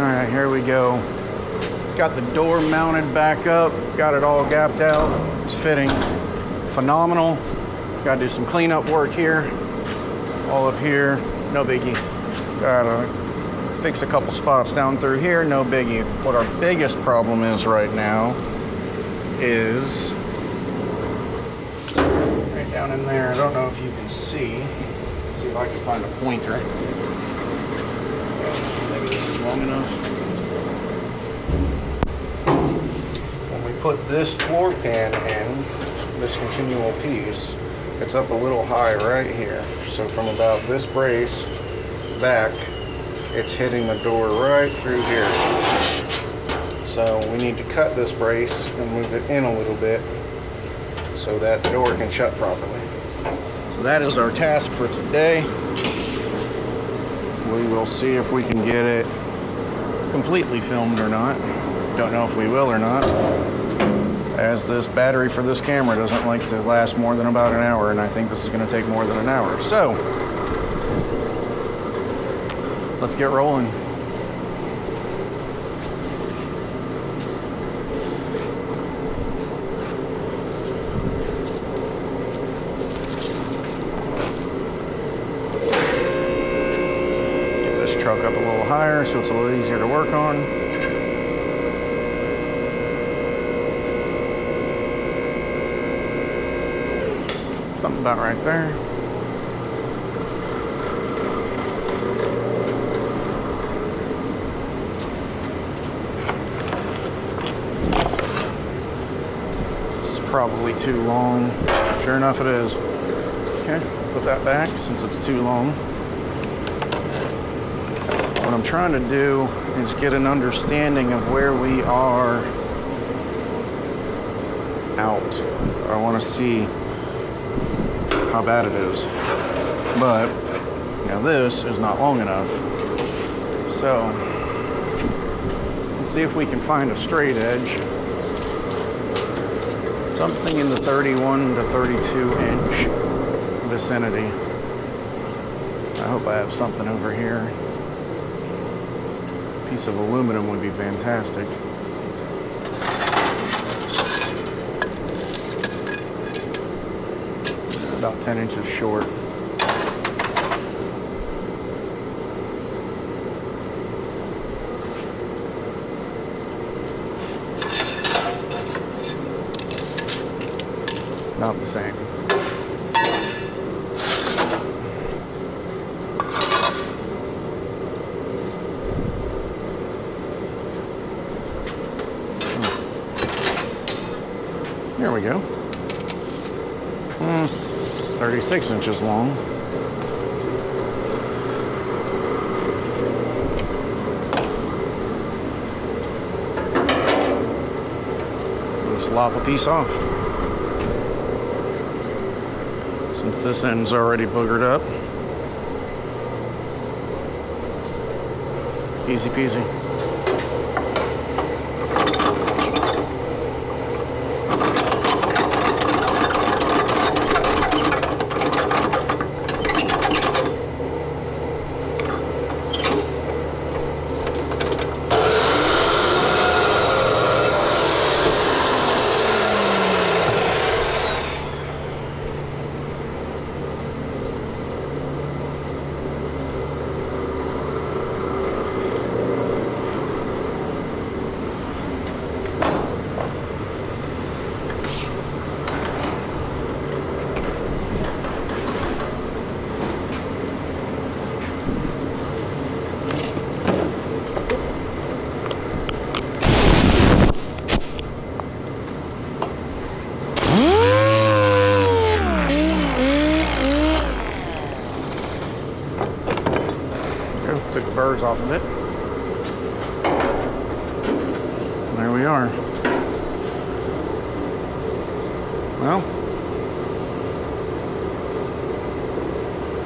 right, here we go. Got the door mounted back up, got it all gapped out. It's fitting phenomenal. Gotta do some cleanup work here. All up here, no biggie. Gotta fix a couple spots down through here, no biggie. What our biggest problem is right now is right down in there. I don't know if you can see. Let's see if I can find a pointer. Maybe this is long enough. When we put this floor pan in, this continual piece, it's up a little high right here. So from about this brace back, it's hitting the door right through here. So we need to cut this brace and move it in a little bit so that the door can shut properly. So that is our task for today. We will see if we can get it completely filmed or not. Don't know if we will or not, as this battery for this camera doesn't like to last more than about an hour, and I think this is going to take more than an hour. So let's get rolling. Get this truck up a little higher so it's a little easier to work on. Something about right there. This is probably too long. Sure enough, it is. Okay, put that back since it's too long. What I'm trying to do is get an understanding of where we are out. I want to see how bad it is, but now this is not long enough. So let's see if we can find a straight edge, something in the 31 to 32 inch vicinity. I hope I have something over here. A piece of aluminum would be fantastic. About 10 inches short. Not the same. There we go. 36 inches long. Just lop a piece off. Since this end's already boogered up. Easy peasy. Took the burrs off of it. There we are. Well,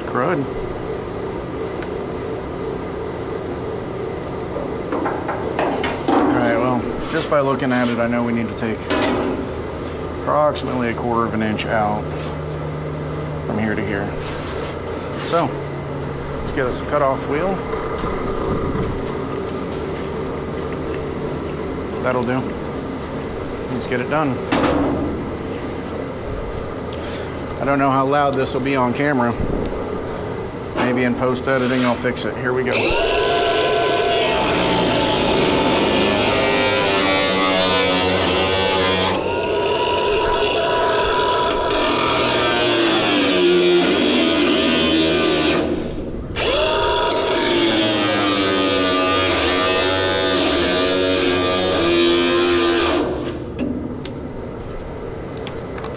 crud. Alright, well, just by looking at it, I know we need to take approximately 1/4 of an inch out from here to here. So, let's get us a cutoff wheel. That'll do. Let's get it done. I don't know how loud this will be on camera. Maybe in post-editing I'll fix it. Here we go.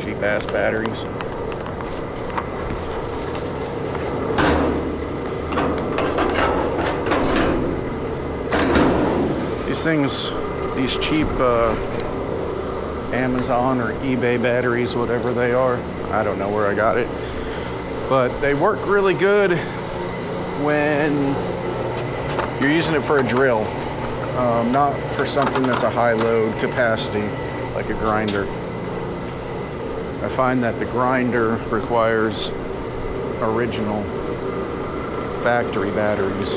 Cheap-ass batteries. These things, these cheap Amazon or eBay batteries, whatever they are, I don't know where I got it, but they work really good when you're using it for a drill, not for something that's a high load capacity like a grinder. I find that the grinder requires original factory batteries.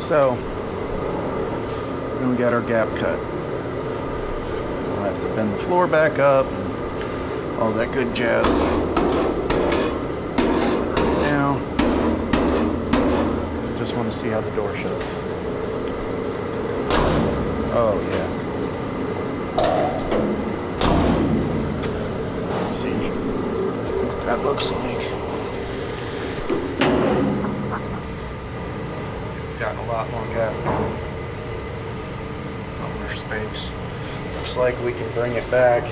So, then we got our gap cut. We'll have to bend the floor back up and all that good jazz. Right now, just want to see how the door shuts. Oh yeah. Let's see what that looks like. Gotten a lot more gap, a lot more space. Looks like we can bring it back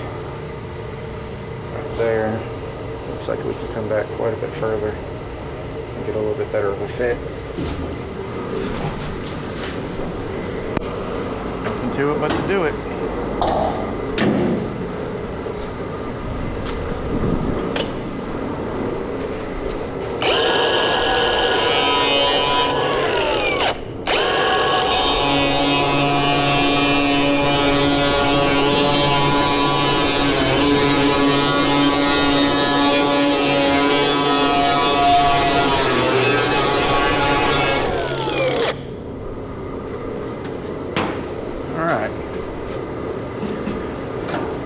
right there. Looks like we can come back quite a bit further and get a little bit better of a fit. Nothing to it but to do it.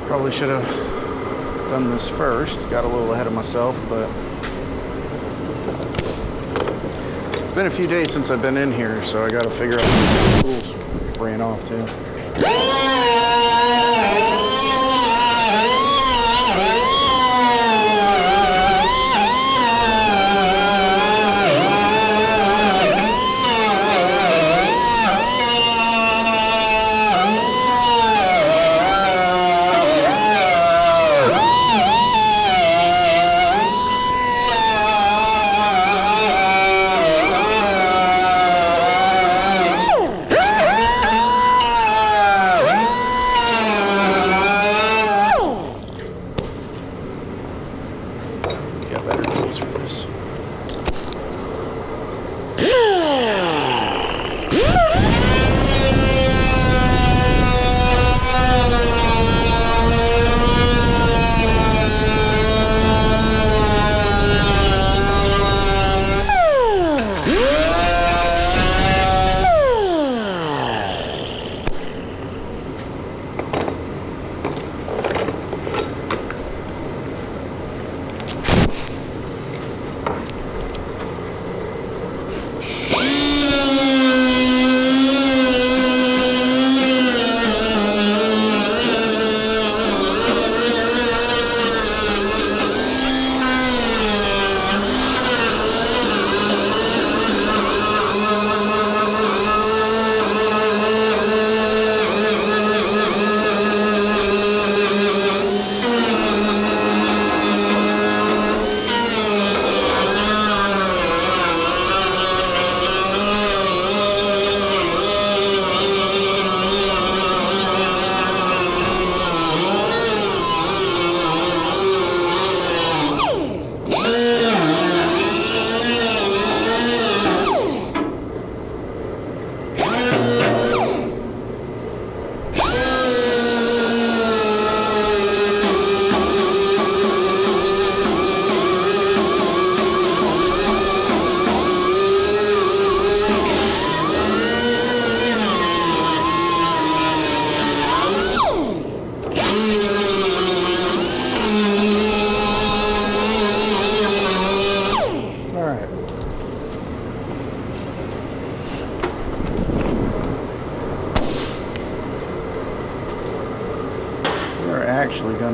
Probably should have done this first. Got a little ahead of myself, but it's been a few days since I've been in here, so I got to figure out when the tools ran off too.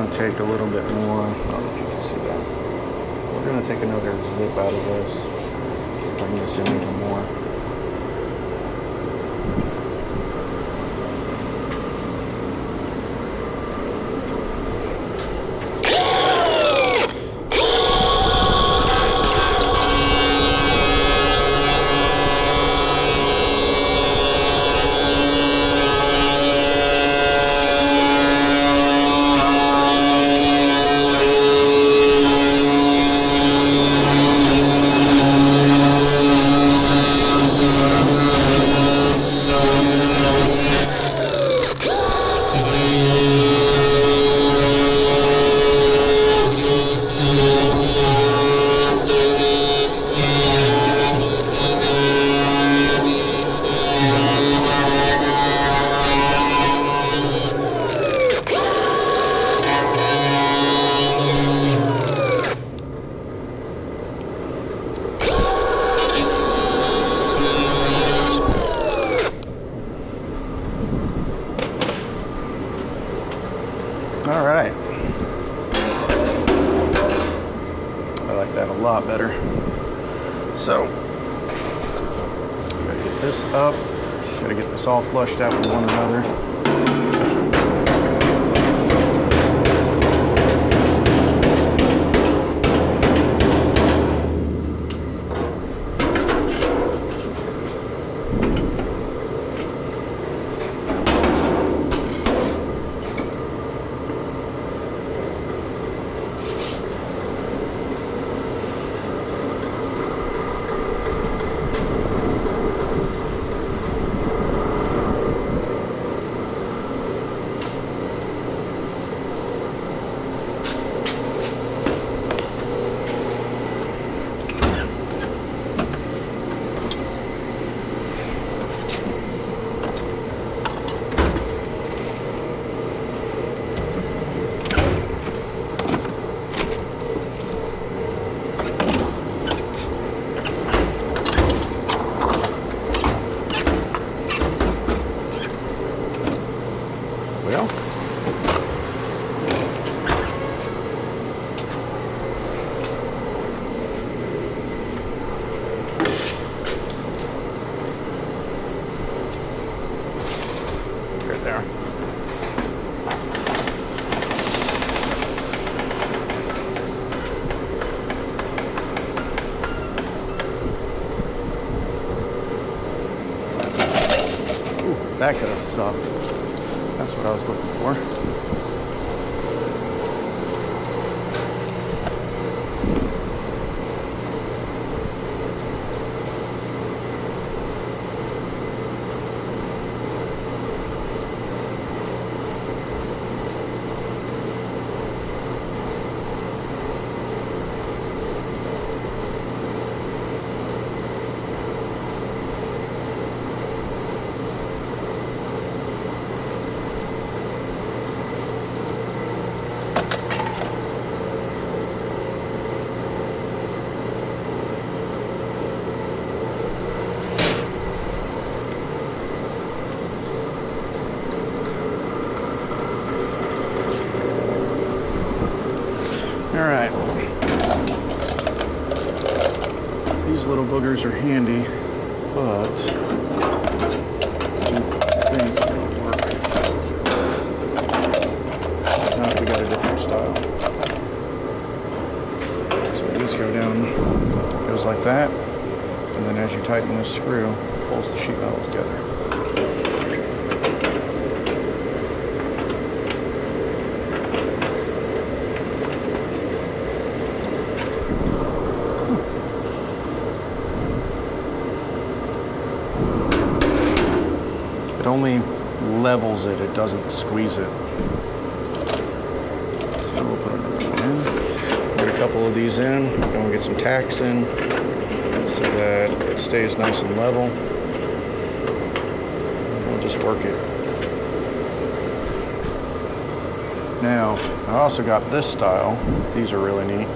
going to take a little bit more. I don't know if you can see that. We're going to take another zip out of this. See if I can miss in even more. All right. I like that a lot better. So, gotta get this up. Gotta get this all flushed out with one another. Well, right there. Ooh, that could have sucked. That's what I was looking for. All right, these little boogers are handy, but I think it's gonna work. Now we got a different style. So these go down, it goes like that, and then as you tighten this screw, it pulls the sheet metal together. It only levels it, it doesn't squeeze it. So we'll put another one in. Get a couple of these in, then we'll get some tacks in so that it stays nice and level. And we'll just work it. Now, I also got this style. These are really neat.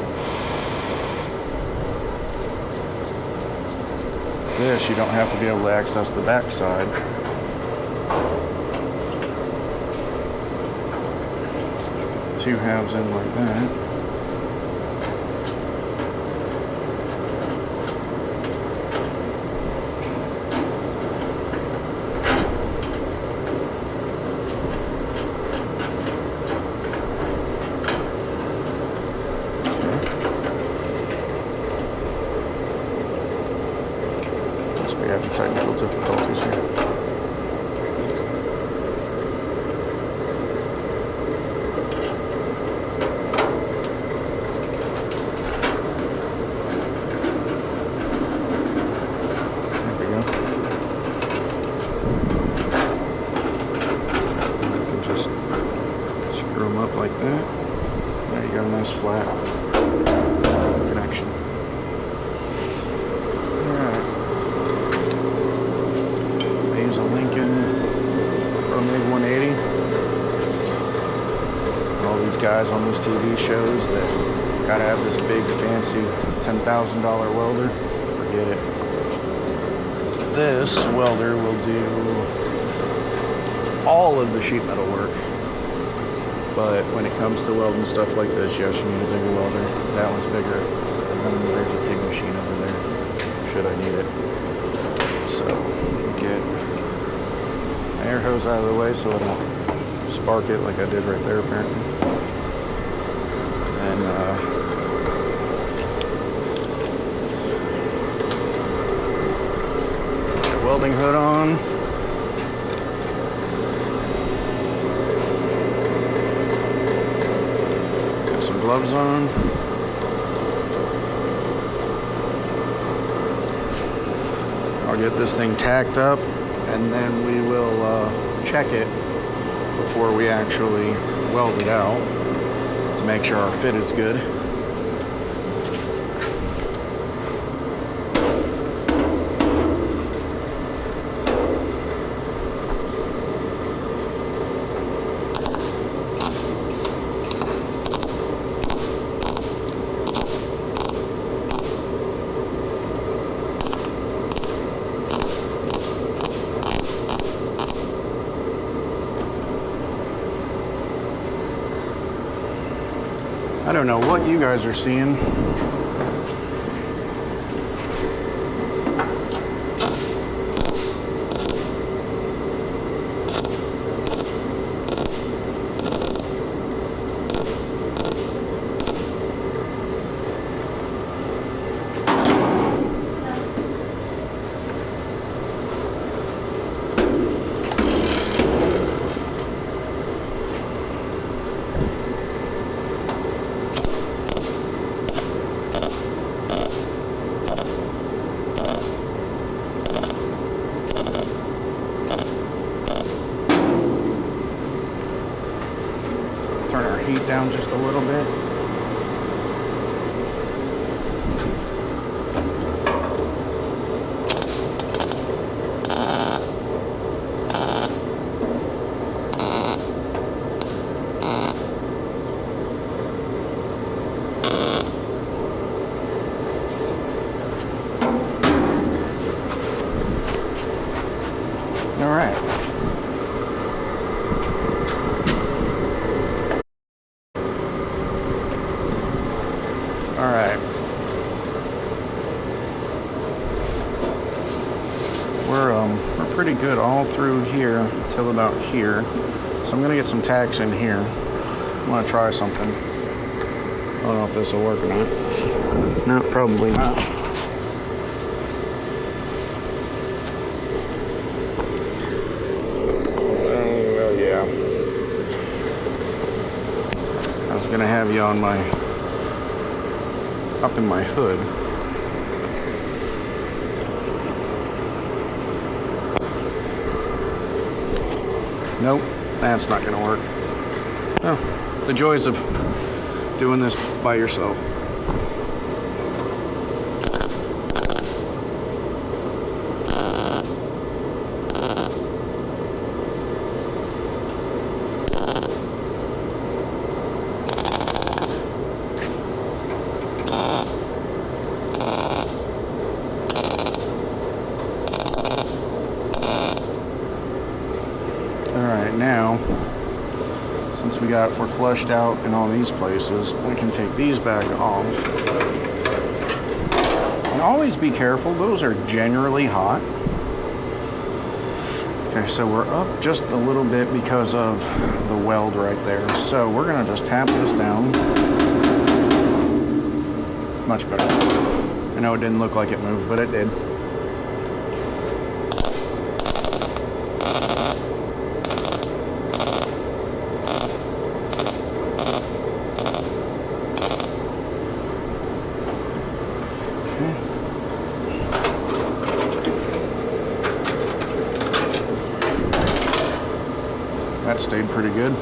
This, you don't have to be able to access the back side. two halves in like that. Must be having technical difficulties here. Like that. There you got a nice flat connection. Alright. I use a Lincoln or MiG 180. All these guys on these TV shows that gotta have this big fancy $10,000 welder. Forget it. This welder will do all of the sheet metal work. But when it comes to welding stuff like this, yes, you need a bigger welder. That one's bigger. And then there's a TIG machine over there, should I need it. So, get an air hose out of the way so I don't spark it like I did right there, apparently. And, get a welding hood on. Gloves on. I'll get this thing tacked up and then we will check it before we actually weld it out to make sure our fit is good. I don't know what you guys are seeing. Turn our heat down just a little bit. All right. Alright. We're pretty good all through here till about here. So I'm gonna get some tacks in here. I'm gonna try something. I don't know if this will work or not. No, probably not. Well, yeah. I was gonna have you on up in my hood. Nope, that's not gonna work. Oh, the joys of doing this by yourself. Now, since we we're flushed out in all these places. We can take these back off. And always be careful, those are generally hot. Okay, so we're up just a little bit because of the weld right there. So we're gonna just tap this down. Much better. I know it didn't look like it moved, but it did. That stayed pretty good.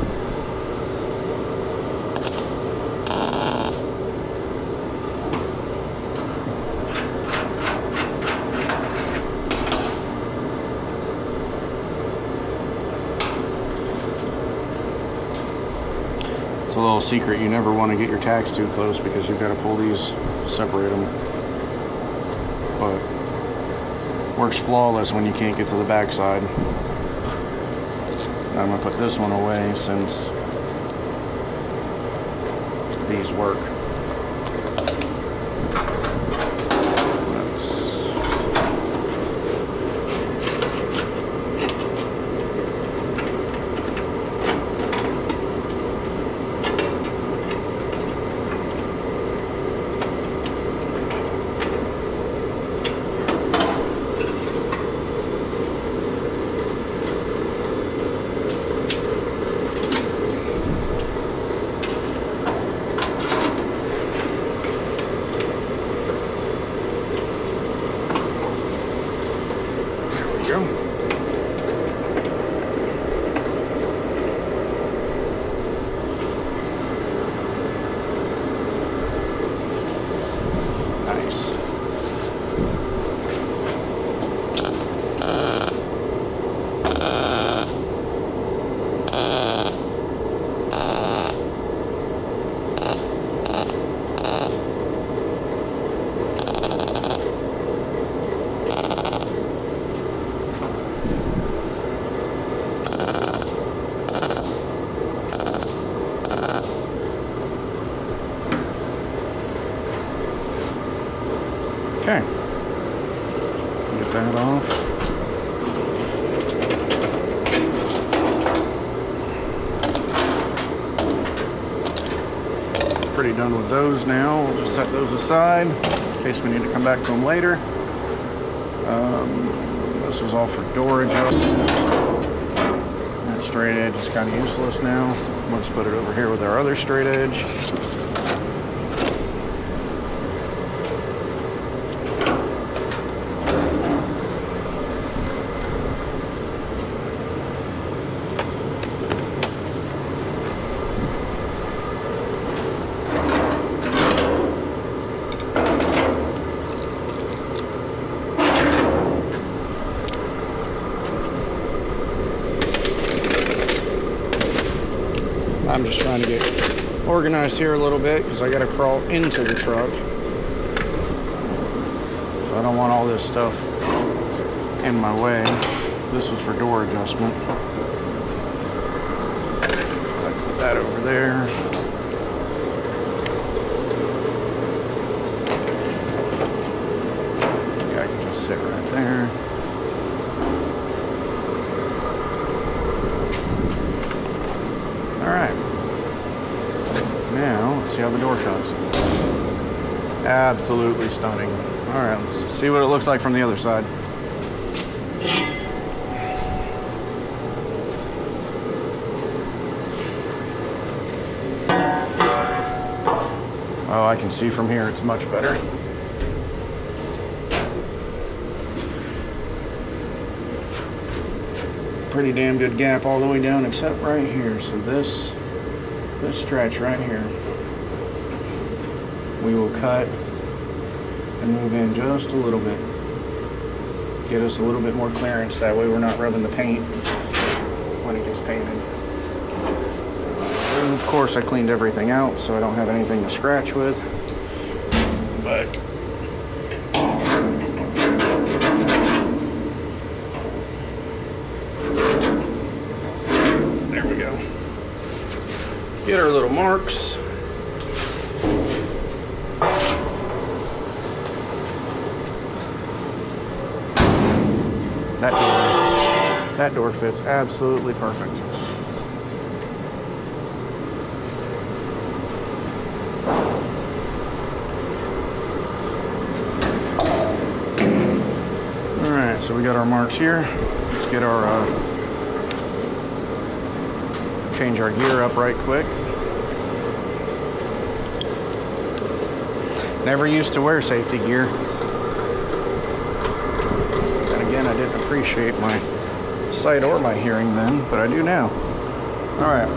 It's a little secret, you never want to get your tacks too close because you've got to pull these, separate them. But works flawless when you can't get to the back side. I'm going to put this one away since these work. Nice. Okay, get that off. Pretty done with those now. We'll just set those aside in case we need to come back to them later. This was all for door adjustment. That straight edge is kind of useless now. We'll just put it over here with our other straight edge. I'm just trying to get organized here a little bit because I got to crawl into the truck. So I don't want all this stuff in my way. This was for door adjustment. So I put that over there. Yeah, I can just sit right there. All right. Now, let's see how the door shuts. Absolutely stunning. All right, let's see what it looks like from the other side. Oh, I can see from here, it's much better. Pretty damn good gap all the way down except right here. So this stretch right here, we will cut and move in just a little bit. Get us a little bit more clearance. That way we're not rubbing the paint when it gets painted. And of course I cleaned everything out so I don't have anything to scratch with. But there we go. Get our little marks. That door fits absolutely perfect. All right, so we got our marks here. Let's get our change our gear up right quick. Never used to wear safety gear. And again, I didn't appreciate my sight or my hearing then, but I do now. All right,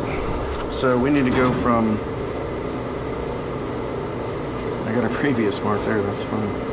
so we need to go from, I got a previous mark there, that's fine.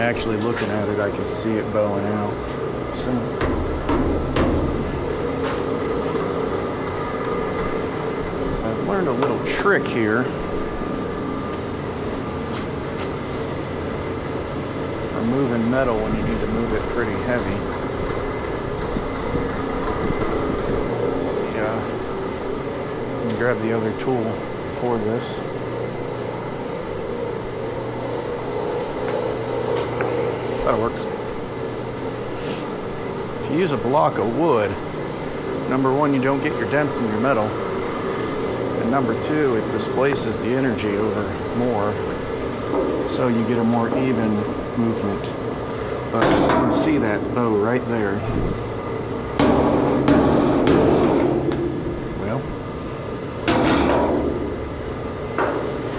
Actually looking at it, I can see it bowing out. So I've learned a little trick here for moving metal when you need to move it pretty heavy. Yeah, let me grab the other tool for this. That'll work. If you use a block of wood, number one, you don't get your dents in your metal. And number two, it displaces the energy over more. So you get a more even movement. But you can see that bow right there. Well,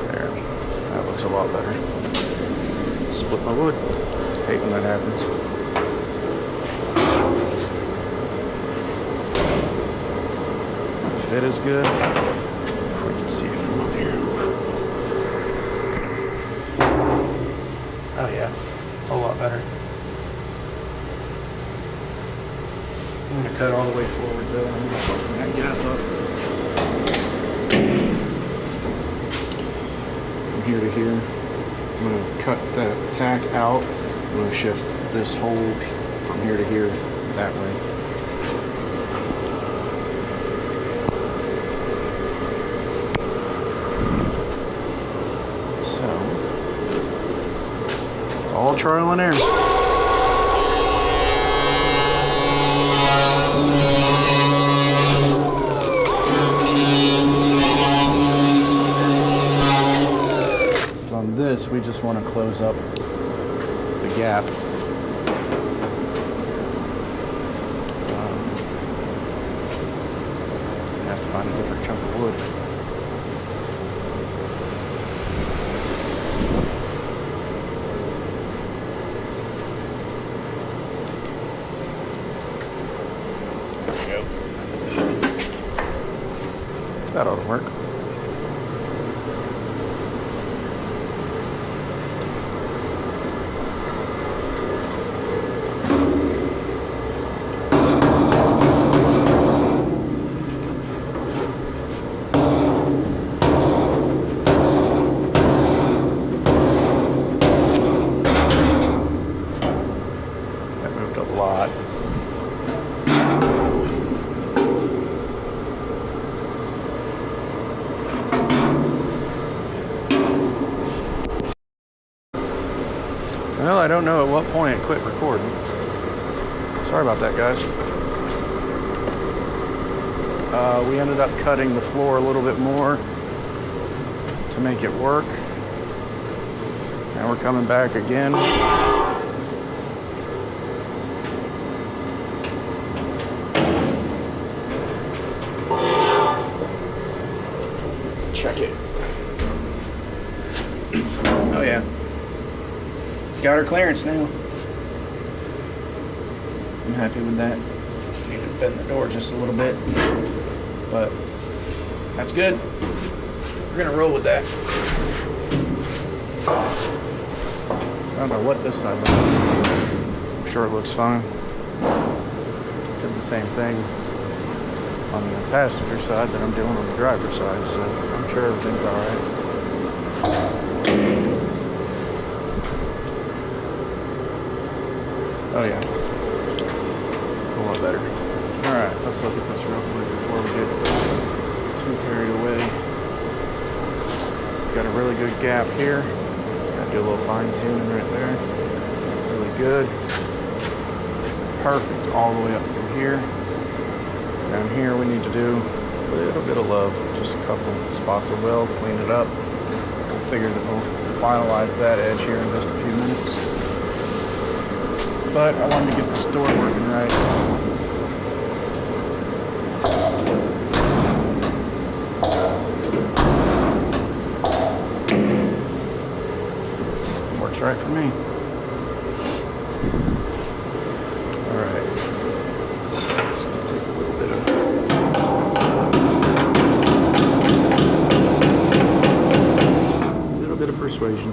there. That looks a lot better. Split my wood. Hate when that happens. The fit is good. If we can see it from up here. Oh yeah, a whole lot better. I'm gonna cut all the way forward though. I'm gonna open that gap up. From here to here. I'm gonna cut that tack out. I'm going to shift this hole from here to here that way. So, it's all trial and error. So on this, we just want to close up the gap. Have to find a different chunk of wood. There we go. That ought to work. Well, I don't know at what point it quit recording. Sorry about that, guys. We ended up cutting the floor a little bit more to make it work. Now we're coming back again. Check it. Oh yeah. Got our clearance now. I'm happy with that. Need to bend the door just a little bit, but that's good. We're gonna roll with that. I don't know what this side looks like. I'm sure it looks fine. Did the same thing on the passenger side that I'm doing on the driver's side, so I'm sure everything's all right. Oh yeah, a lot better. All right, let's look at this real quick before we get too carried away. Got a really good gap here. Got to do a little fine tuning right there. Really good. Perfect all the way up through here. Down here we need to do a little bit of love, just a couple spots of weld, clean it up. We'll figure that we'll finalize that edge here in just a few minutes. But I wanted to get this door working right. Works right for me. All right. Let's take a little bit of persuasion.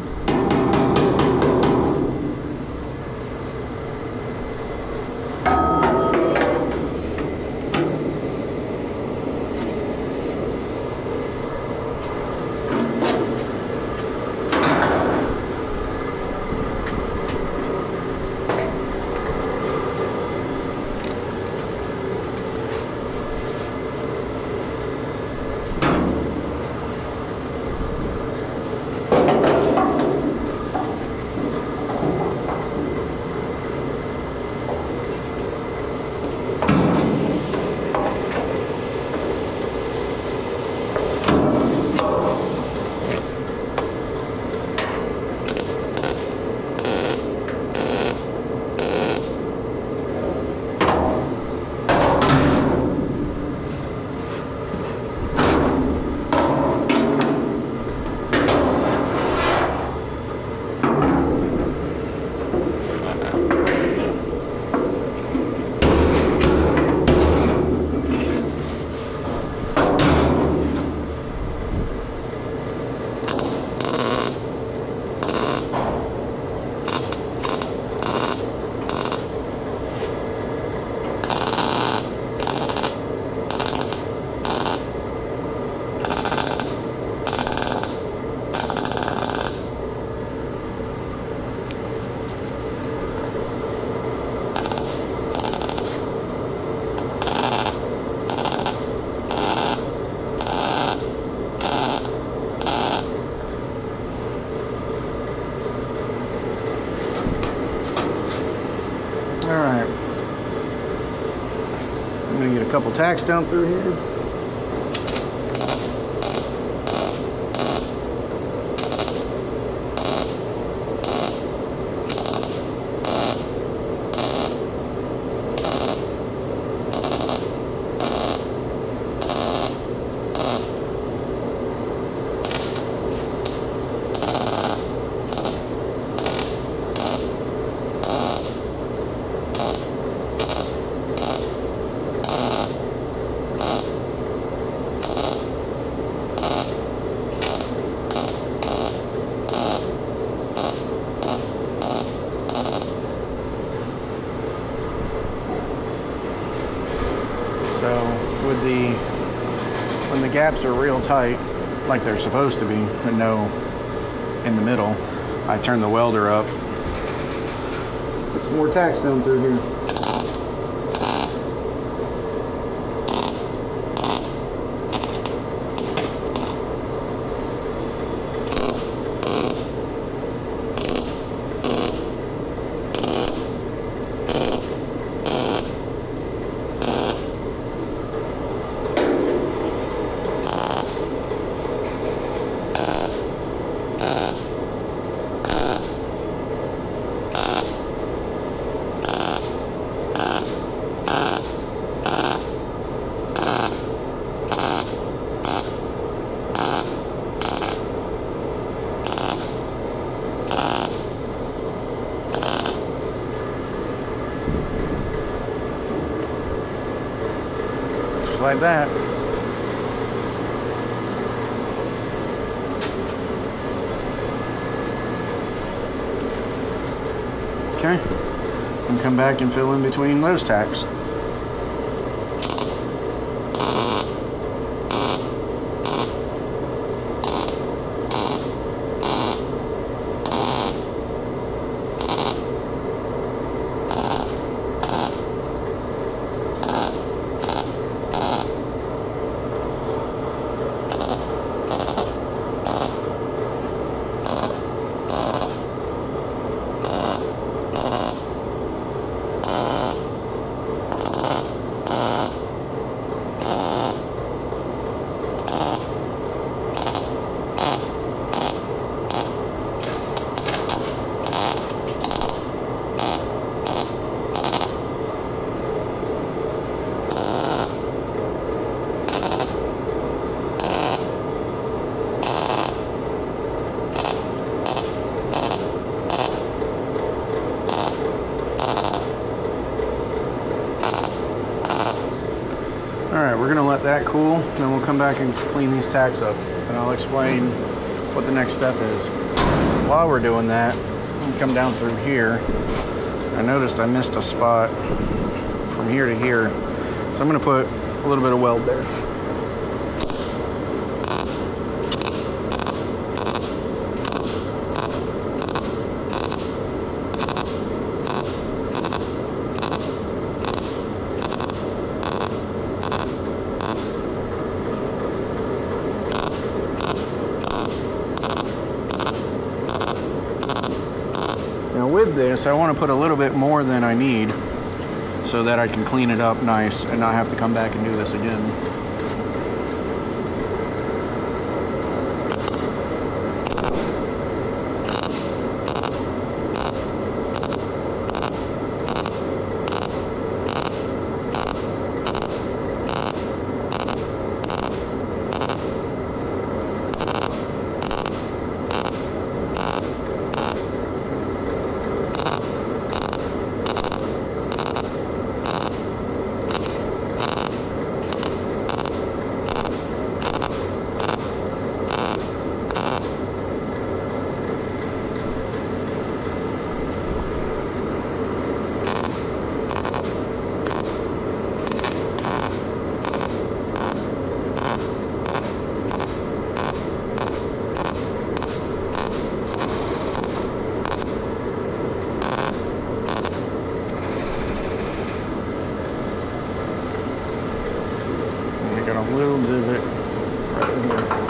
A couple tacks down through here. When the gaps are real tight, like they're supposed to be, and no in the middle, I turn the welder up. Let's put some more tacks down through here. like that. Okay, and come back and fill in between those tacks. Alright, we're going to let that cool, then we'll come back and clean these tacks up, and I'll explain what the next step is. While we're doing that, we come down through here. I noticed I missed a spot from here to here, so I'm going to put a little bit of weld there. With this, I want to put a little bit more than I need so that I can clean it up nice and not have to come back and do this again. Got a little divot right in here.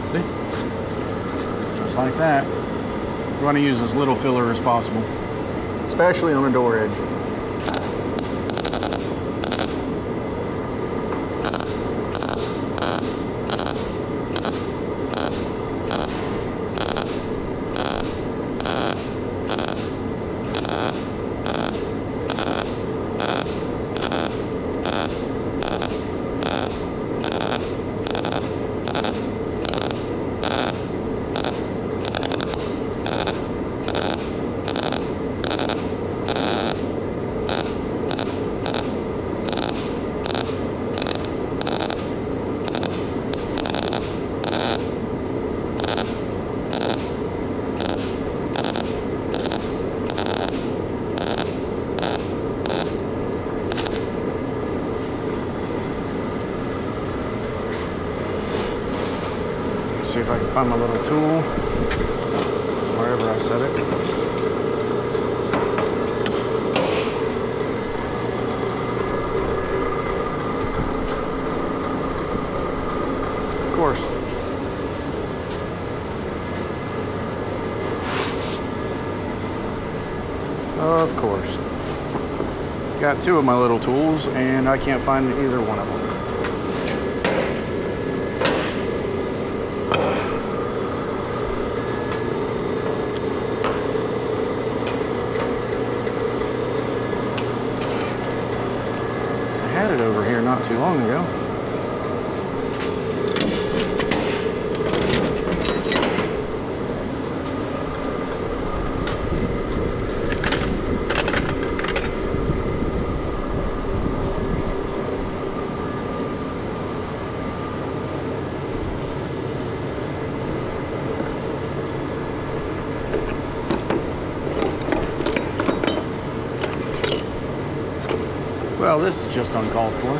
See? Just like that. You want to use as little filler as possible, especially on a door edge. See if I can find my little tool wherever I set it. course. Of course. Got two of my little tools, and I can't find either one of them. I had it over here not too long ago. Well, this is just uncalled for.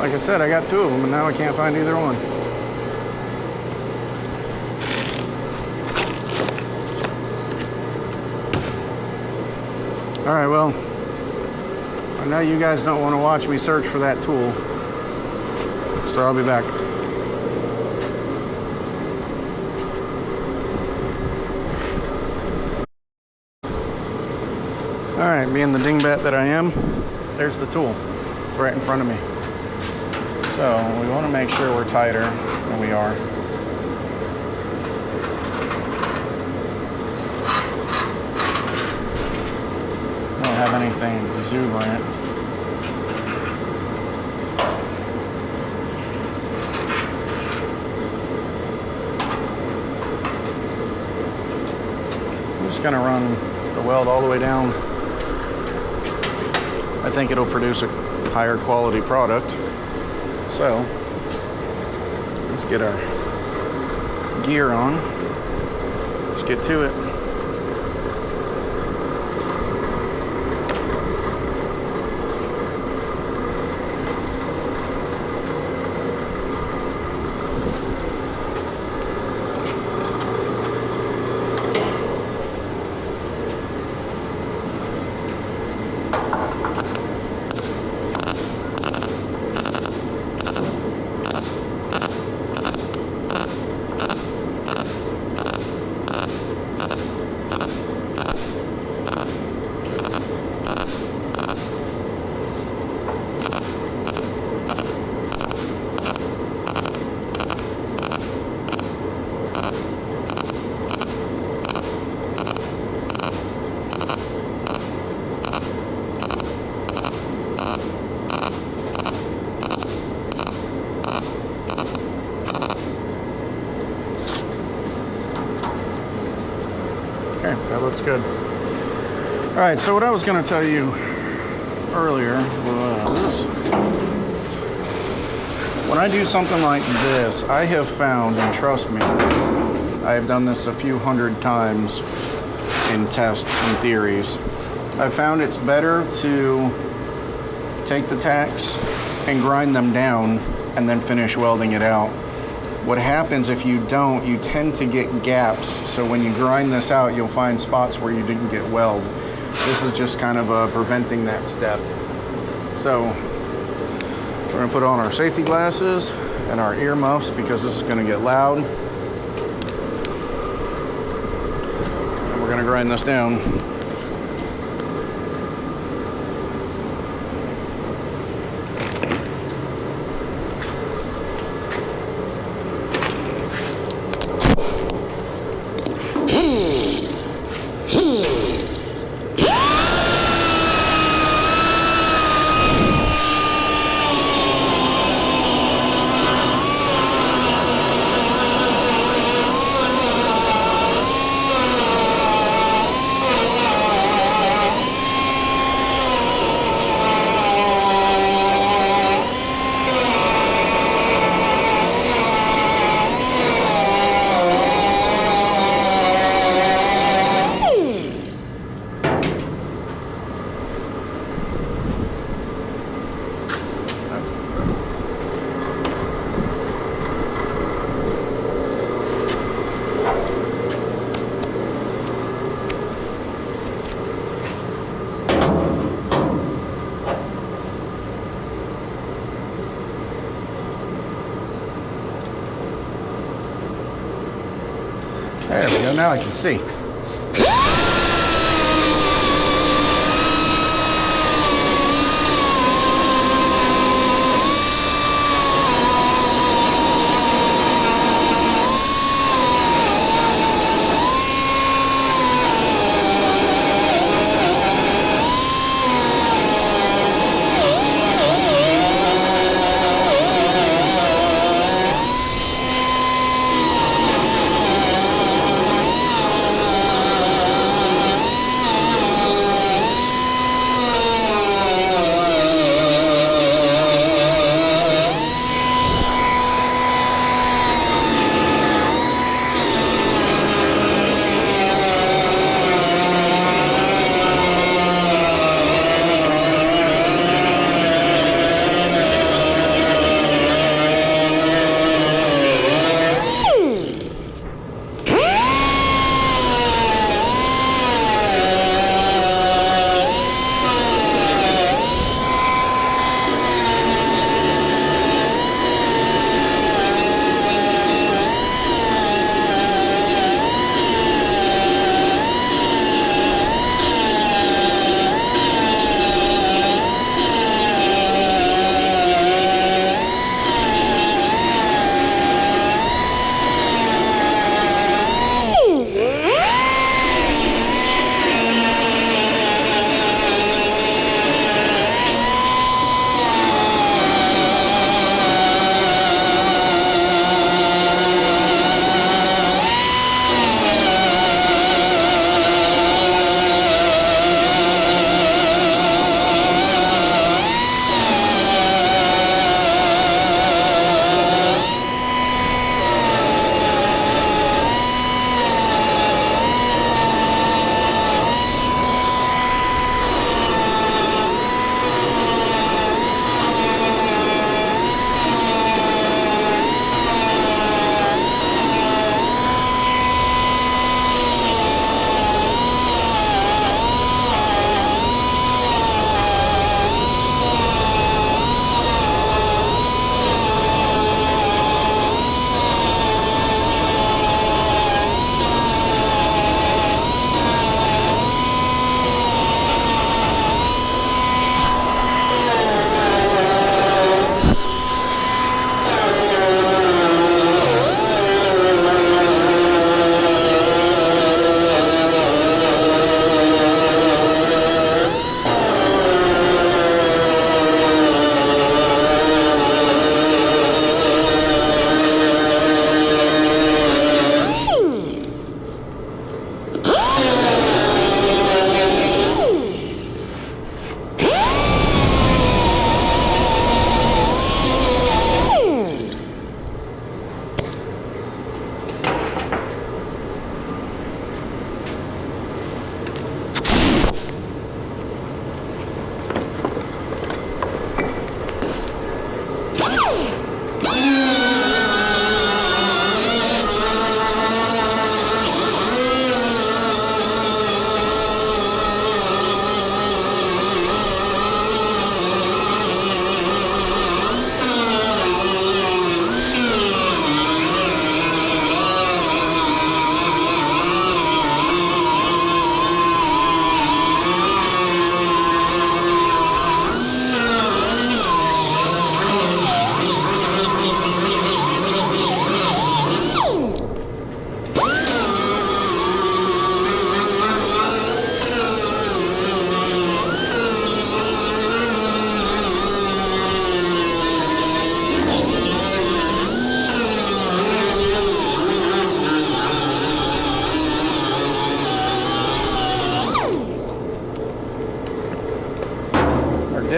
Like I said, I got two of them, and now I can't find either one. All right, well, I know you guys don't want to watch me search for that tool, so I'll be back. All right, being the dingbat that I am, there's the tool. It's right in front of me. So we want to make sure we're tighter than we are. Don't have anything exuberant. I'm just going to run the weld all the way down. I think it'll produce a higher quality product. So let's get our gear on. Let's get to it. Okay, that looks good. All right, so what I was going to tell you earlier was when I do something like this, I have found, and trust me, I have done this a few hundred times in tests and theories. I've found it's better to take the tacks and grind them down and then finish welding it out. What happens if you don't, you tend to get gaps. So when you grind this out, you'll find spots where you didn't get weld. This is just kind of preventing that step. So we're gonna put on our safety glasses and our ear muffs because this is gonna get loud. And we're gonna grind this down. There we go, now I can see.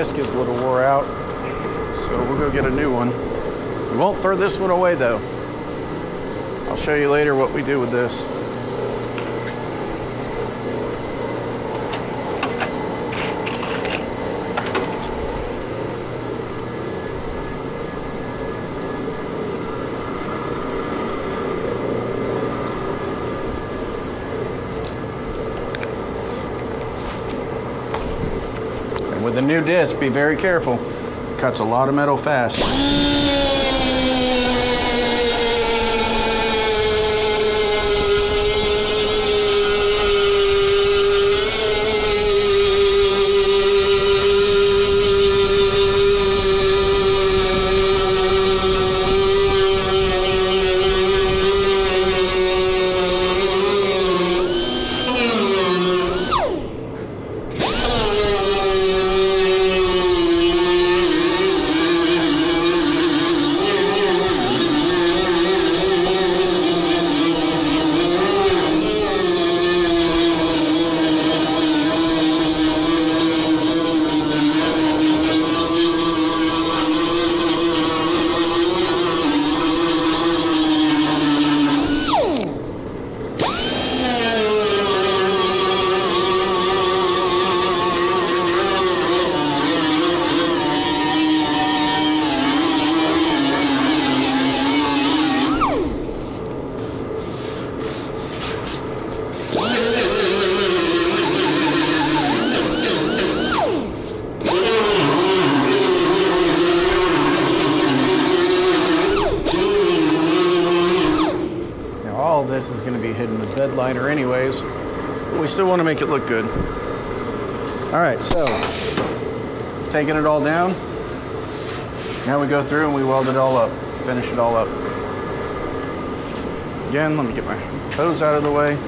disc is a little wore out, so we'll go get a new one. We won't throw this one away though. I'll show you later what we do with this. With the new disc, be very careful. It cuts a lot of metal fast. all this is going to be hidden with bed liner anyways. But we still want to make it look good. All right, so taking it all down. Now we go through and we weld it all up, finish it all up. Again, let me get my hose out of the way.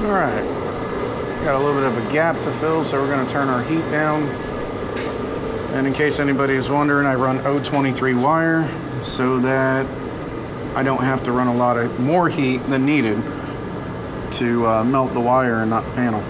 All right, got a little bit of a gap to fill, so we're going to turn our heat down. And in case anybody is wondering, I run 023 wire so that I don't have to run a lot of more heat than needed to melt the wire and not the panel.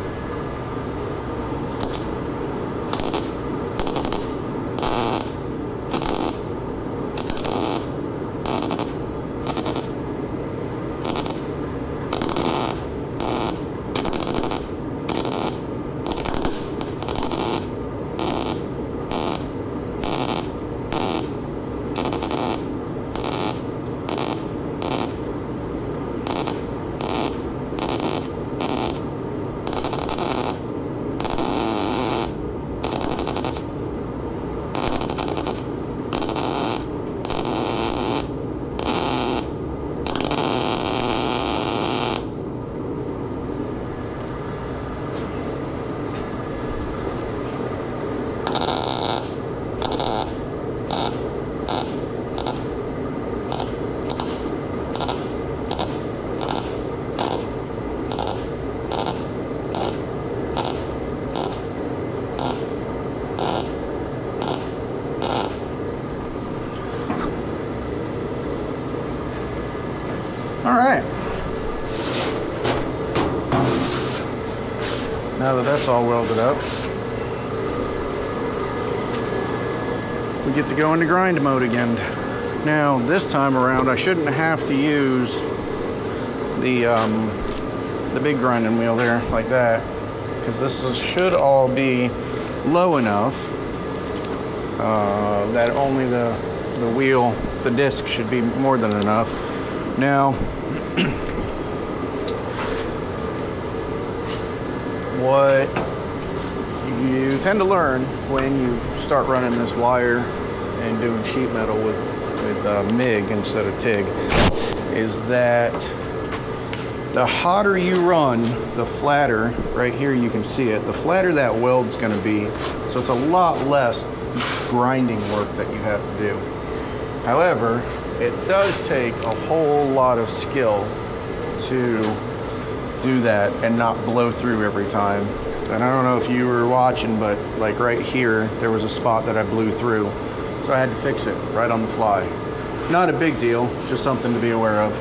All right. Now that that's all welded up, we get to go into grind mode again. Now, this time around, I shouldn't have to use the big grinding wheel there like that, because should all be low enough that only the wheel, the disc, should be more than enough. Now, what you tend to learn when you start running this wire and doing sheet metal with MIG instead of TIG is that the hotter you run, the flatter, right here you can see it, the flatter that weld's going to be. So it's a lot less grinding work that you have to do. However, it does take a whole lot of skill to do that and not blow through every time. And I don't know if you were watching, but like right here, there was a spot that I blew through. So I had to fix it right on the fly. Not a big deal, just something to be aware of.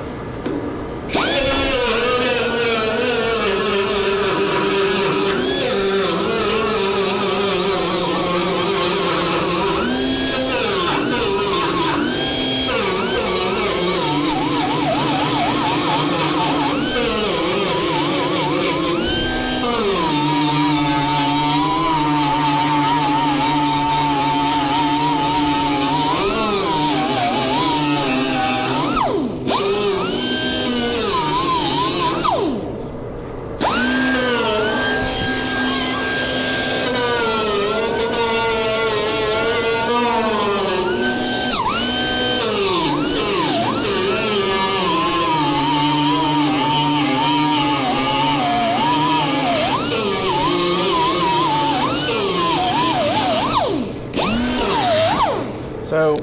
So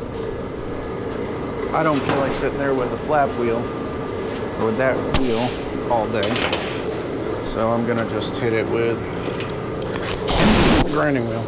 I don't feel like sitting there with a flap wheel or with that wheel all day. So I'm gonna just hit it with a grinding wheel.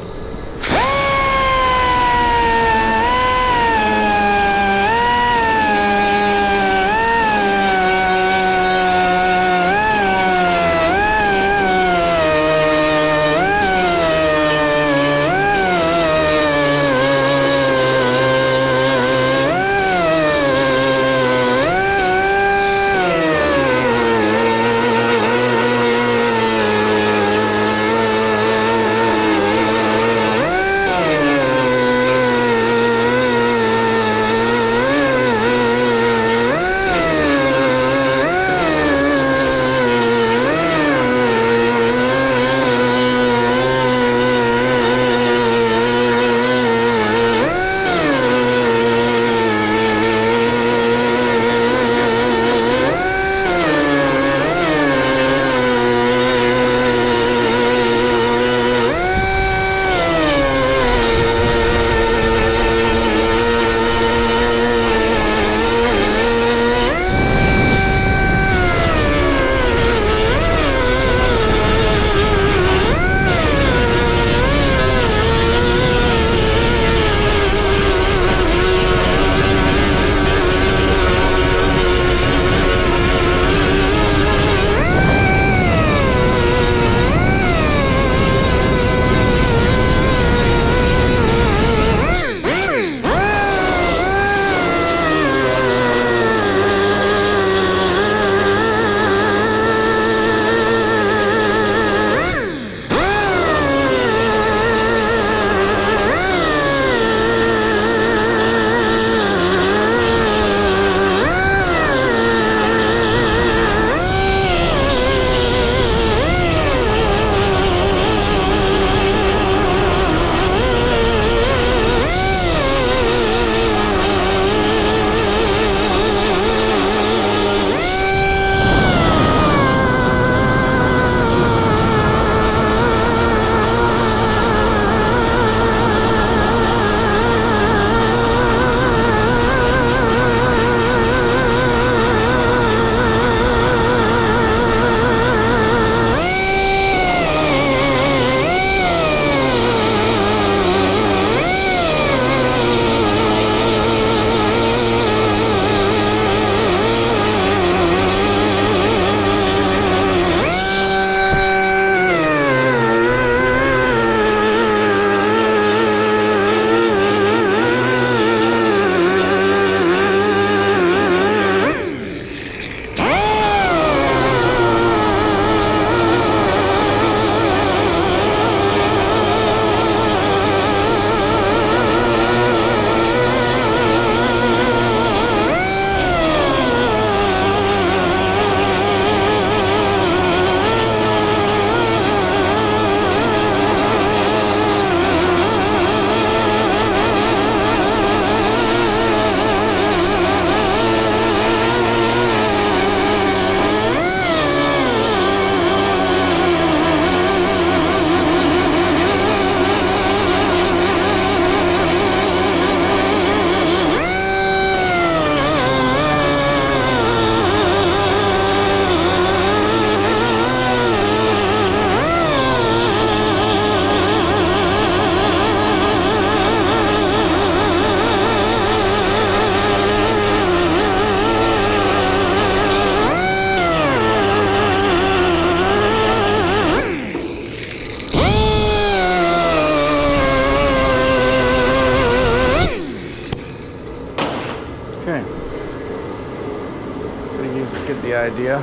Get the idea.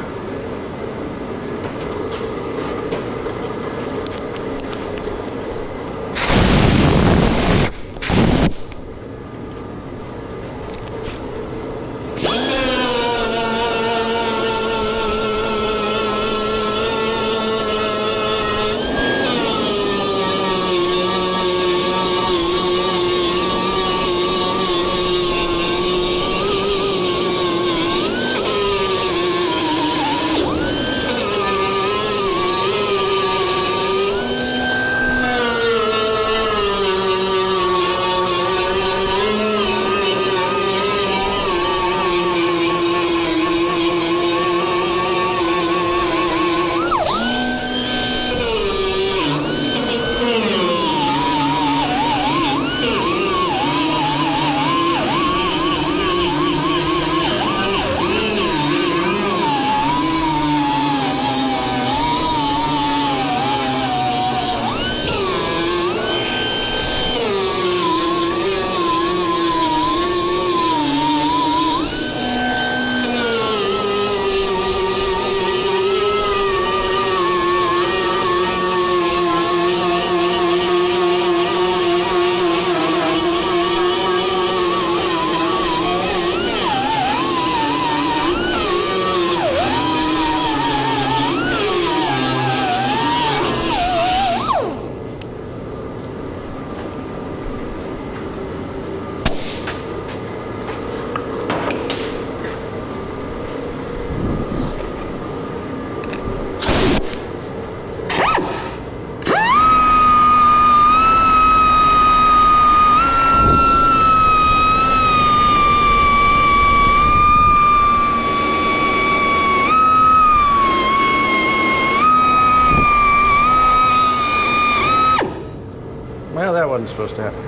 Well, that wasn't supposed to happen.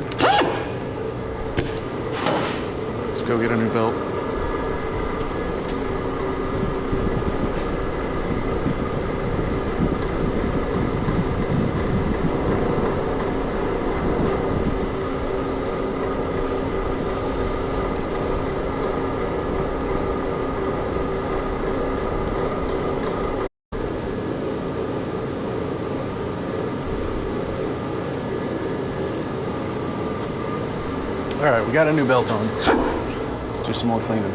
Let's go get a new belt. All right, we got a new belt on. Let's do some more cleaning.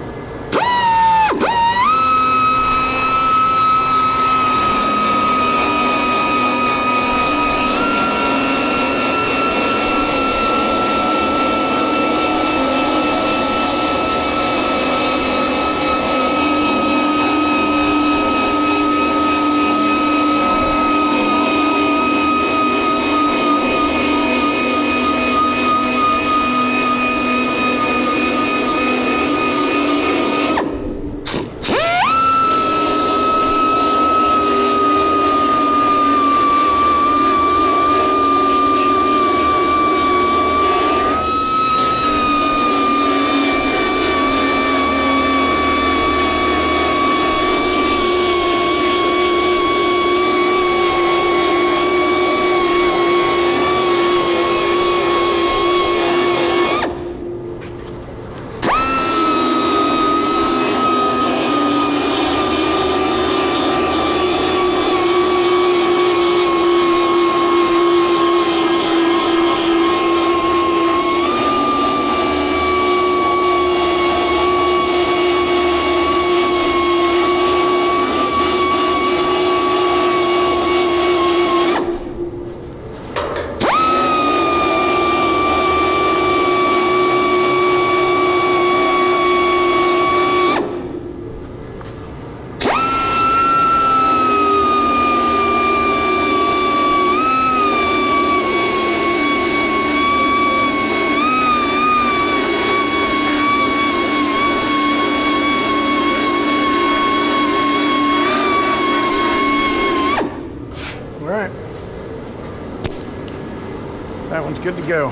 That one's good to go.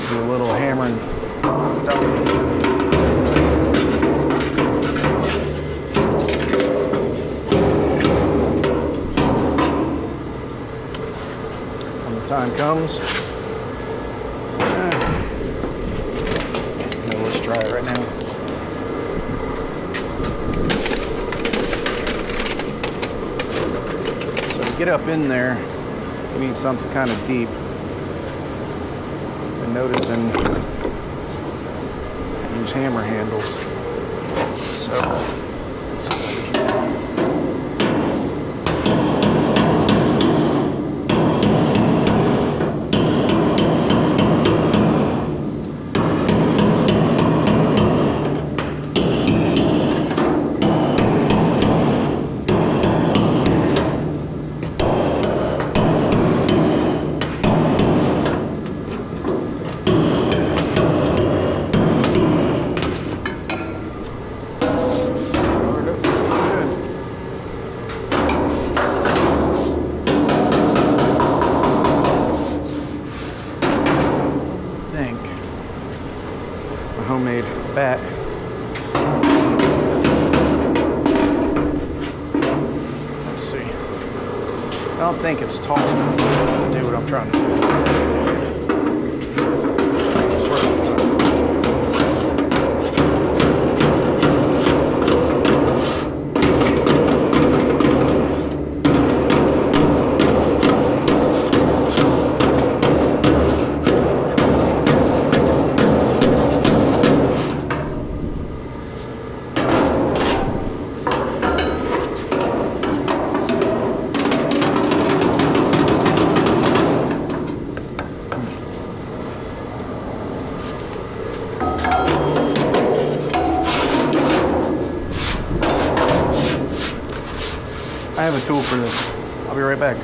Do a little hammering. When the time comes, get up in there, you need something kind of deep. And noticing use hammer handles. So let's see what we can do. Homemade bat. Let's see. I don't think it's tall enough to do what I'm trying to do. I have a tool for this. I'll be right back.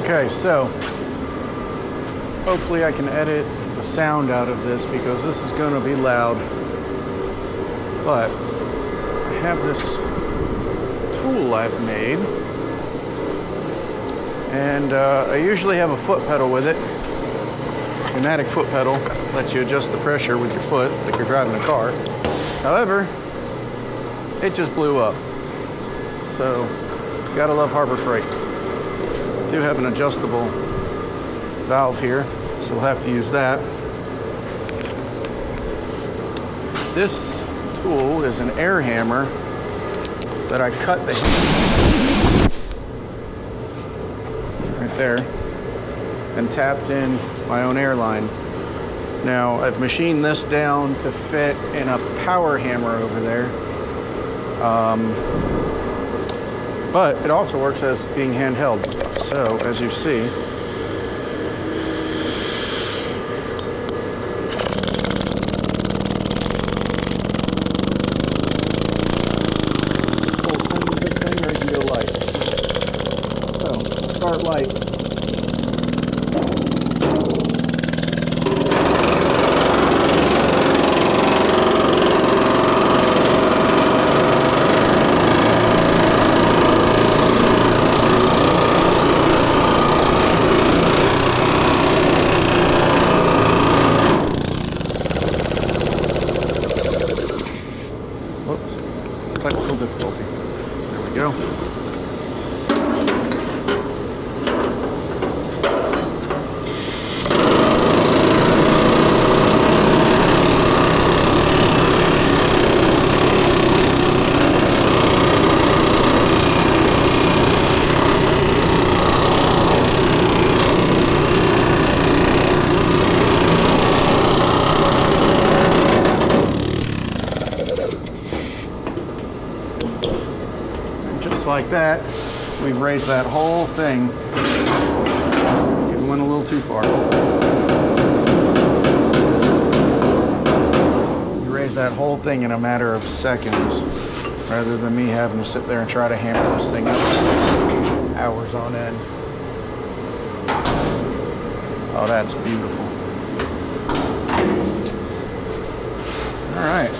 Okay, so hopefully I can edit the sound out of this because this is going to be loud. But I have this tool I've made, and I usually have a foot pedal with it. Pneumatic foot pedal lets you adjust the pressure with your foot like you're driving a car. However, it just blew up. So, gotta love Harbor Freight. Do have an adjustable valve here, so we'll have to use that. This tool is an air hammer that I cut the right there and tapped in my own air line. Now I've machined this down to fit in a power hammer over there. But it also works as being handheld. So, as you see, this thing or you can go light. So, start light. Technical difficulty. There we go. Like that, we've raised that whole thing. It went a little too far. You raise that whole thing in a matter of seconds, rather than me having to sit there and try to hammer this thing up hours on end. Oh, that's beautiful. All right.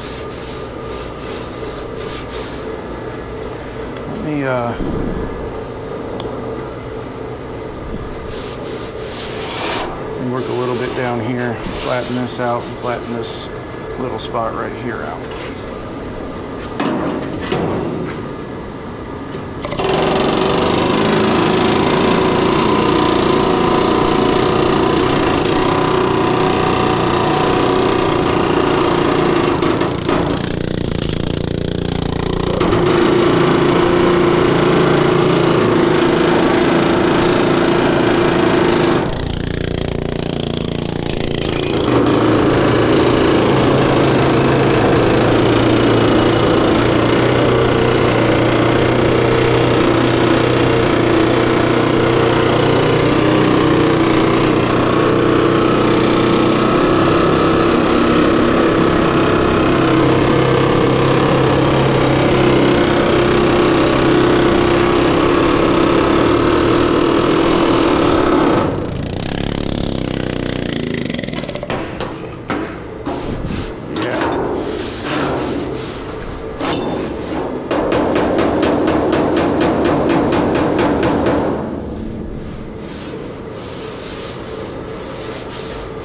Let me work a little bit down here, flatten this out, and flatten this little spot right here out.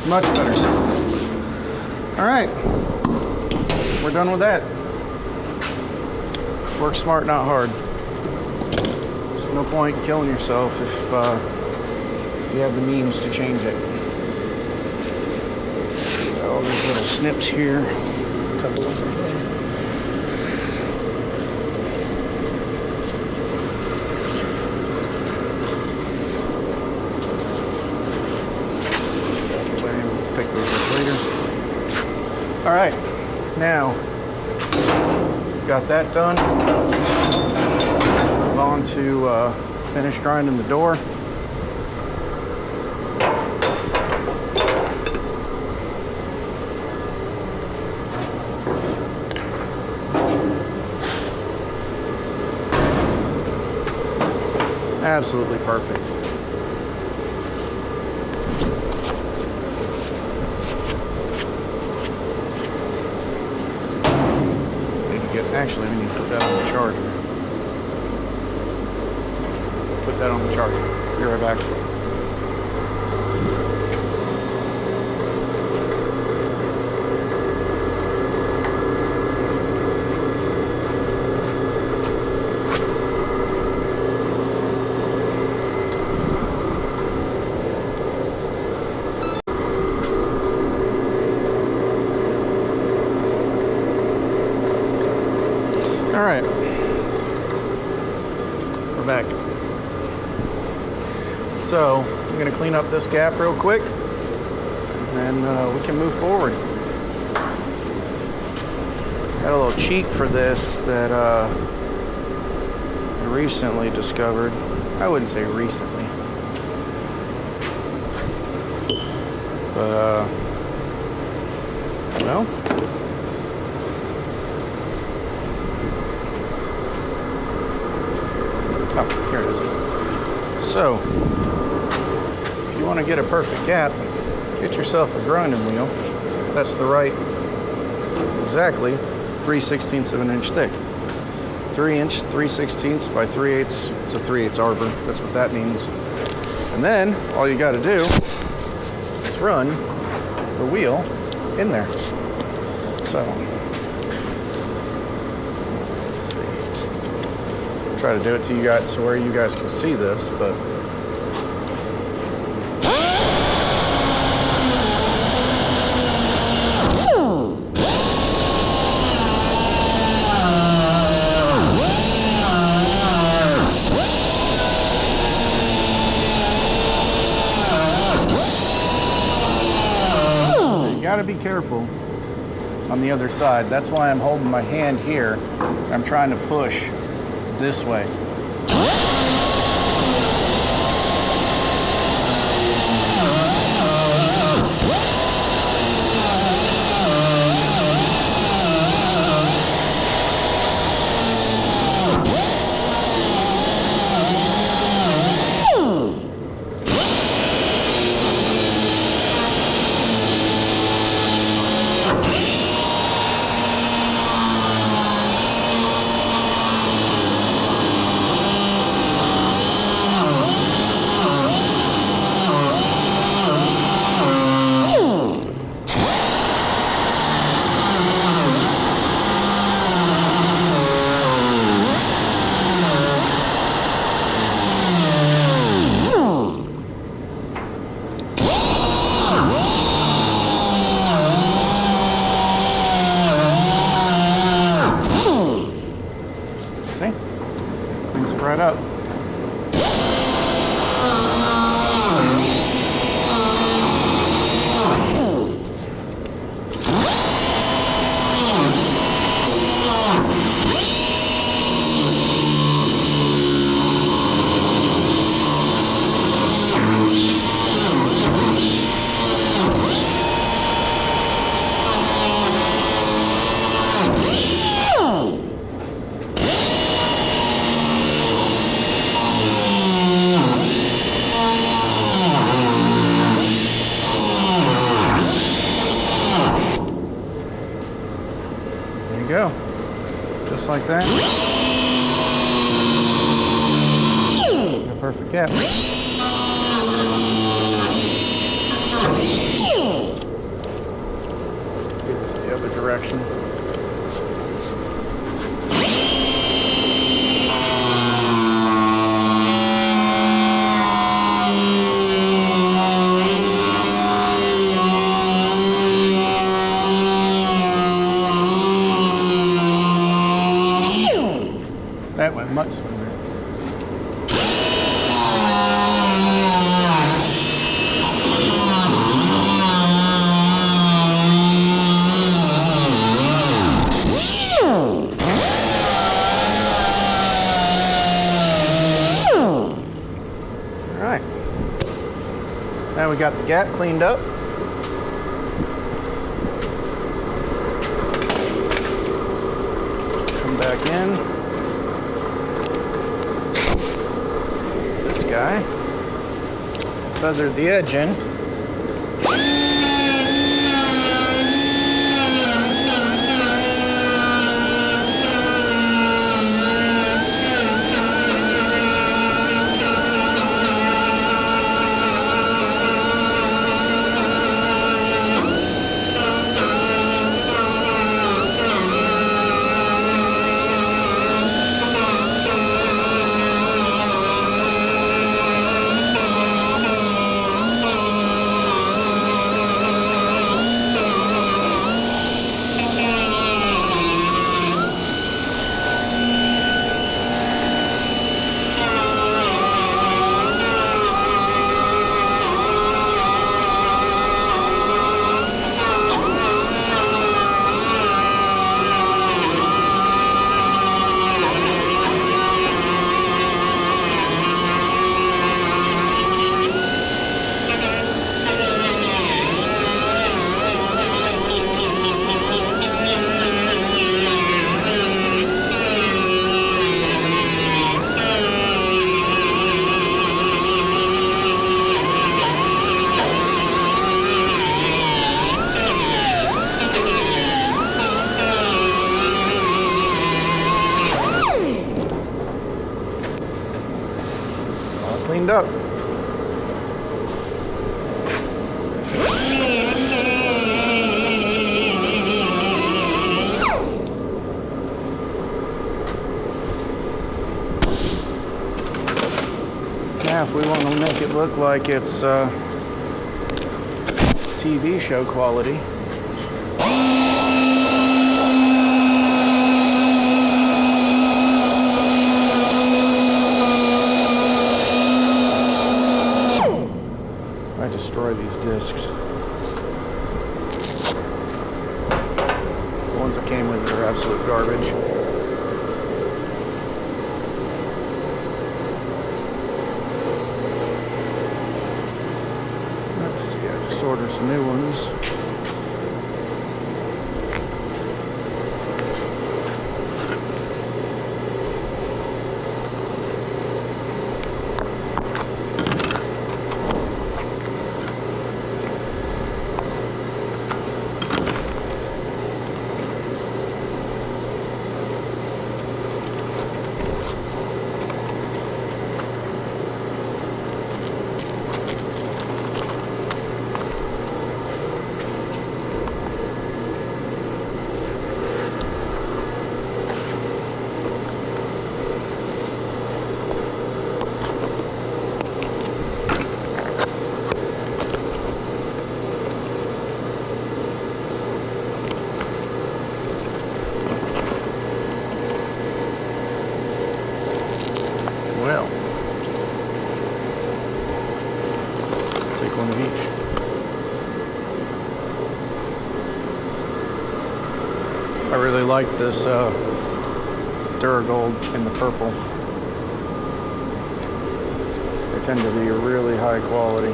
Much better. All right, we're done with that. Work smart, not hard. There's no point in killing yourself if you have the means to change it. Got all these little snips here. A couple of them. All right, now got that done. Move on to finish grinding the door. Absolutely perfect. Actually, we need to put that on the charger. Put that on the charger. Be right back. All right, we're back. So I'm gonna clean up this gap real quick, and then we can move forward. Got a little cheat for this that I recently discovered. I wouldn't say recently, but well. Oh, here it is. So, if you want to get a perfect gap, get yourself a grinding wheel. That's the right, exactly 3/16 of an inch thick. 3 inch, 3/16 by 3/8. It's a 3/8 arbor. That's what that means. And then all you got to do is run the wheel in there. So. Try to do it to you guys so where you guys can see this, but you got to be careful on the other side. That's why I'm holding my hand here. I'm trying to push this way. you go. Just like that. A perfect gap. Do this the other direction. That went much smoother. All right. Now we got the gap cleaned up. Come back in. Guy. Feathered the edge in. Cleaned up. Now if we want to make it look like it's TV show quality, I destroy these discs. The ones that came with it are absolute garbage. Let's see, I just ordered some new ones. Well, take one of each. I really like this Duragold in the purple. They tend to be really high quality.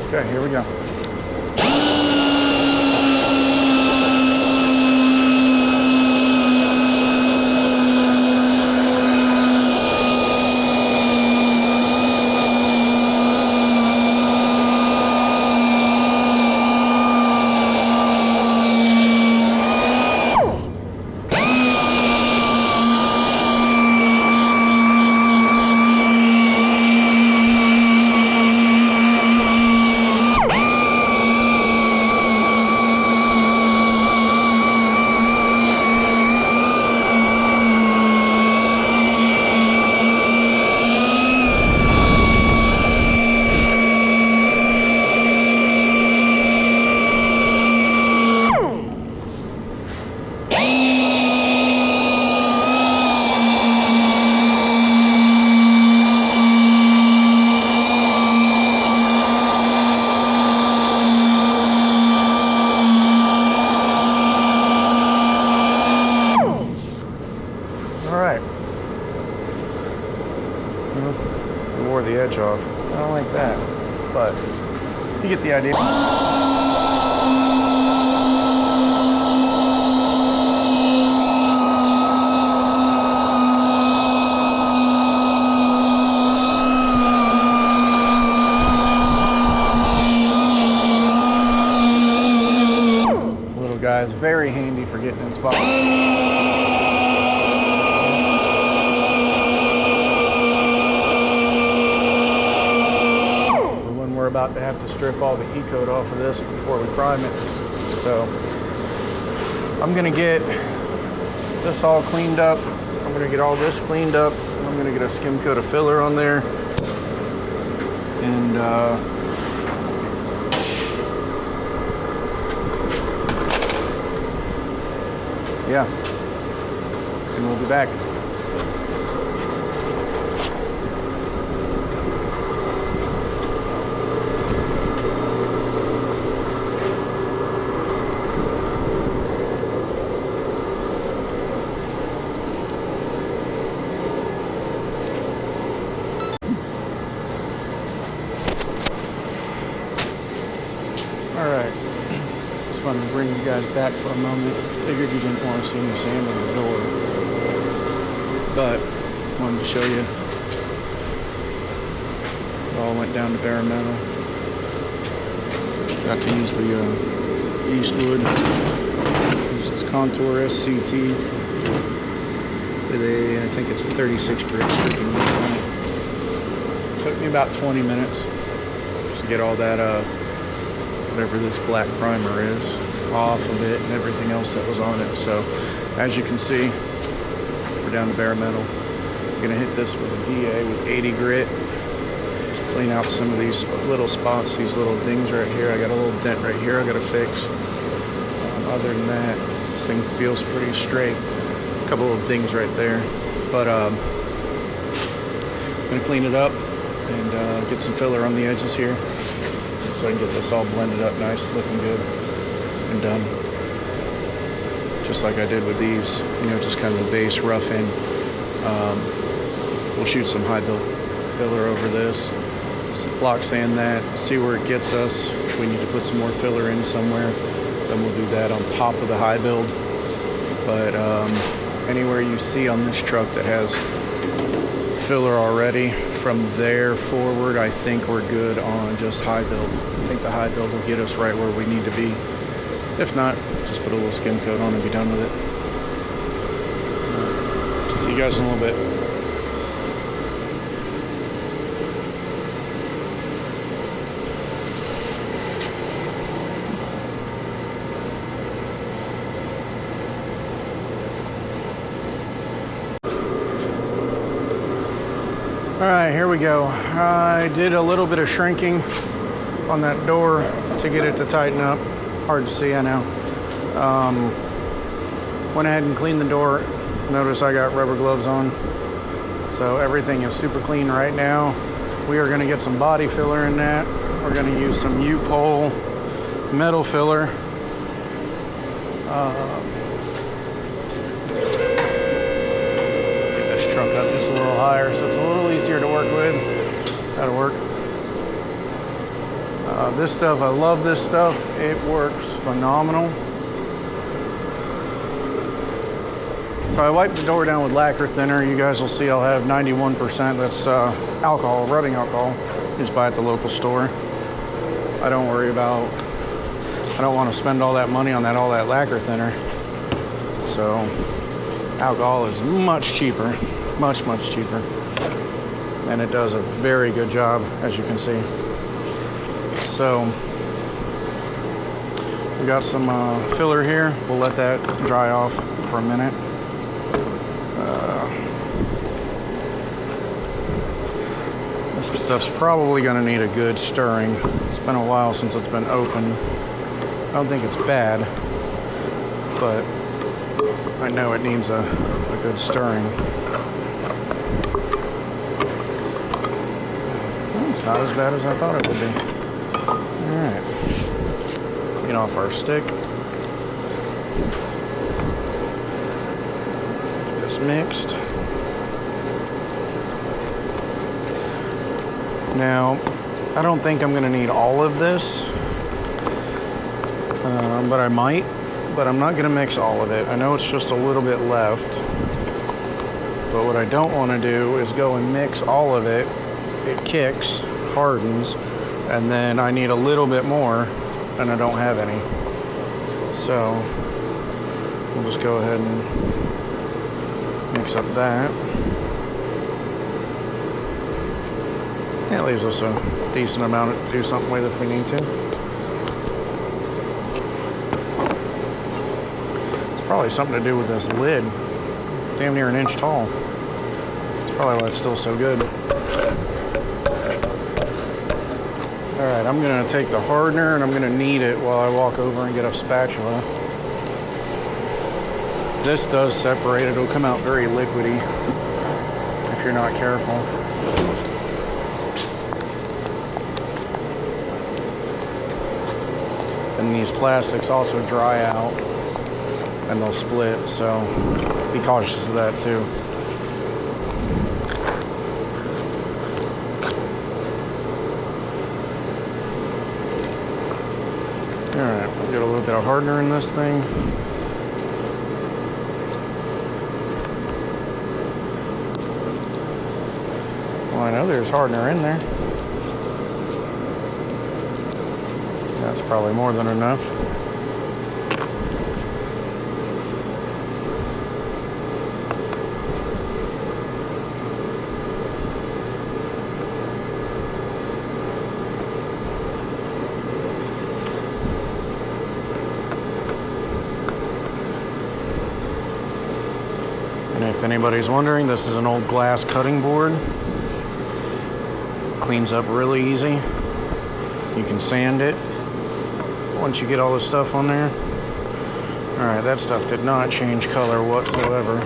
Okay, here we go. edge off. I don't like that, but you get the idea. This little guy is very handy for getting in spots. We're about to have to strip all the E-coat off of this before we prime it. So I'm gonna get this all cleaned up. I'm gonna get all this cleaned up. I'm gonna get a skim coat of filler on there. And yeah, and we'll be back. Alright, just wanted to bring you guys back for a moment. Figured you didn't want to see me sanding the door, but wanted to show you. It all went down to bare metal. Got to use the Eastwood. Use this Contour SCT with I think it's a 36 grit stripping wheel on it. Took me about 20 minutes just to get all that whatever this black primer is off of it and everything else that was on it. So as you can see, we're down to bare metal. I'm gonna hit this with a DA with 80 grit, clean out some of these little spots, these little dings right here. I got a little dent right here I gotta fix. Other than that, this thing feels pretty straight. A couple little dings right there, but I'm gonna clean it up and get some filler on the edges here, so I can get this all blended up nice, looking good, and done. Just like I did with these, you know, just kind of a base rough in. We'll shoot some high build filler over this, block sand that, see where it gets us. If we need to put some more filler in somewhere, then we'll do that on top of the high build. But anywhere you see on this truck that has filler already, from there forward, I think we're good on just high build. I think the high build will get us right where we need to be. If not, just put a little skim coat on and be done with it. See you guys in a little bit. All right, here we go. I did a little bit of shrinking on that door to get it to tighten up. Hard to see, I know. Went ahead and cleaned the door. Notice I got rubber gloves on. So everything is super clean right now. We are gonna get some body filler in that. We're gonna use some U-pole metal filler. Get this truck up just a little higher so it's a little easier to work with. That'll work. This stuff, I love this stuff. It works phenomenal. So I wiped the door down with lacquer thinner. You guys will see I'll have 91%. That's alcohol, rubbing alcohol. You just buy at the local store. I don't worry about, I don't want to spend all that money on all that lacquer thinner. So alcohol is much cheaper, much cheaper. And it does a very good job, as you can see. So we got some filler here. We'll let that dry off for a minute. This stuff's probably gonna need a good stirring. It's been a while since it's been open. I don't think it's bad, but I know it needs a good stirring. It's not as bad as I thought it would be. All right, get off our stick. Get this mixed. Now, I don't think I'm going to need all of this, but I might. But I'm not going to mix all of it. I know it's just a little bit left, but what I don't want to do is go and mix all of it. It kicks, hardens, and then I need a little bit more, and I don't have any. So we'll just go ahead and mix up that. That leaves us a decent amount to do something with if we need to. It's probably something to do with this lid. Damn near an inch tall. That's probably why it's still so good. Alright, I'm going to take the hardener and I'm going to knead it while I walk over and get a spatula. This does separate. It'll come out very liquidy if you're not careful. And these plastics also dry out and they'll split, so be cautious of that too. Alright, we'll get a little bit of hardener in this thing. Well, I know there's hardener in there. That's probably more than enough. And if anybody's wondering, this is an old glass cutting board. Cleans up really easy. You can sand it once you get all this stuff on there. Alright, that stuff did not change color whatsoever.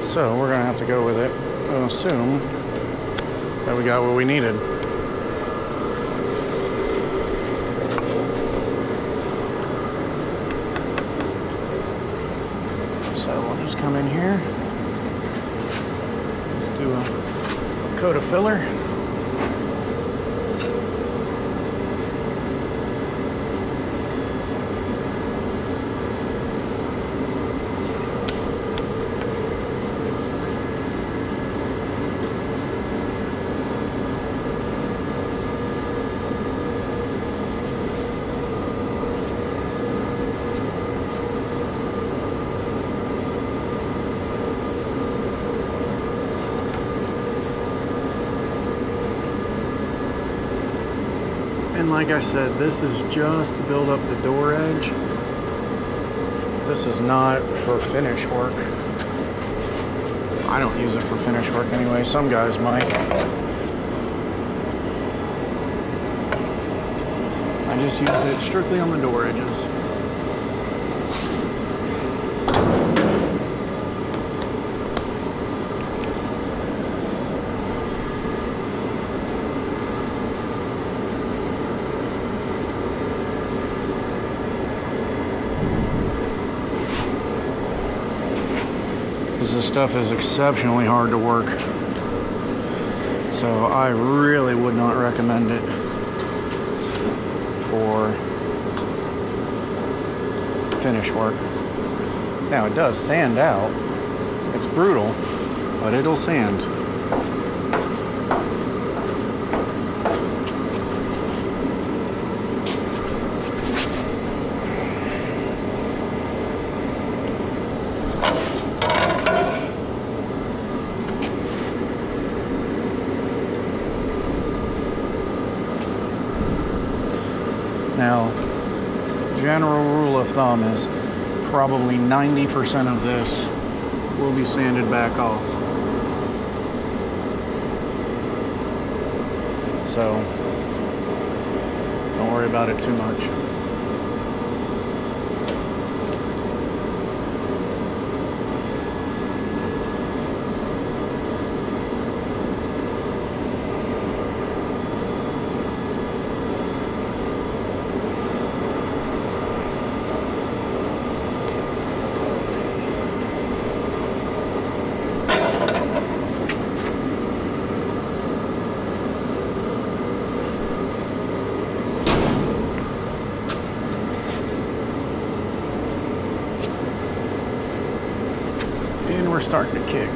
So we're gonna have to go with it and assume that we got what we needed. So we'll just come in here. Let's do a coat of filler. And like I said, this is just to build up the door edge. This is not for finish work. I don't use it for finish work anyway. Some guys might. I just use it strictly on the door edges. This stuff is exceptionally hard to work, so I really would not recommend it for finish work. Now it does sand out. It's brutal, but it'll sand. Now, general rule of thumb is probably 90% of this will be sanded back off. So, don't worry about it too much. we're starting to kick.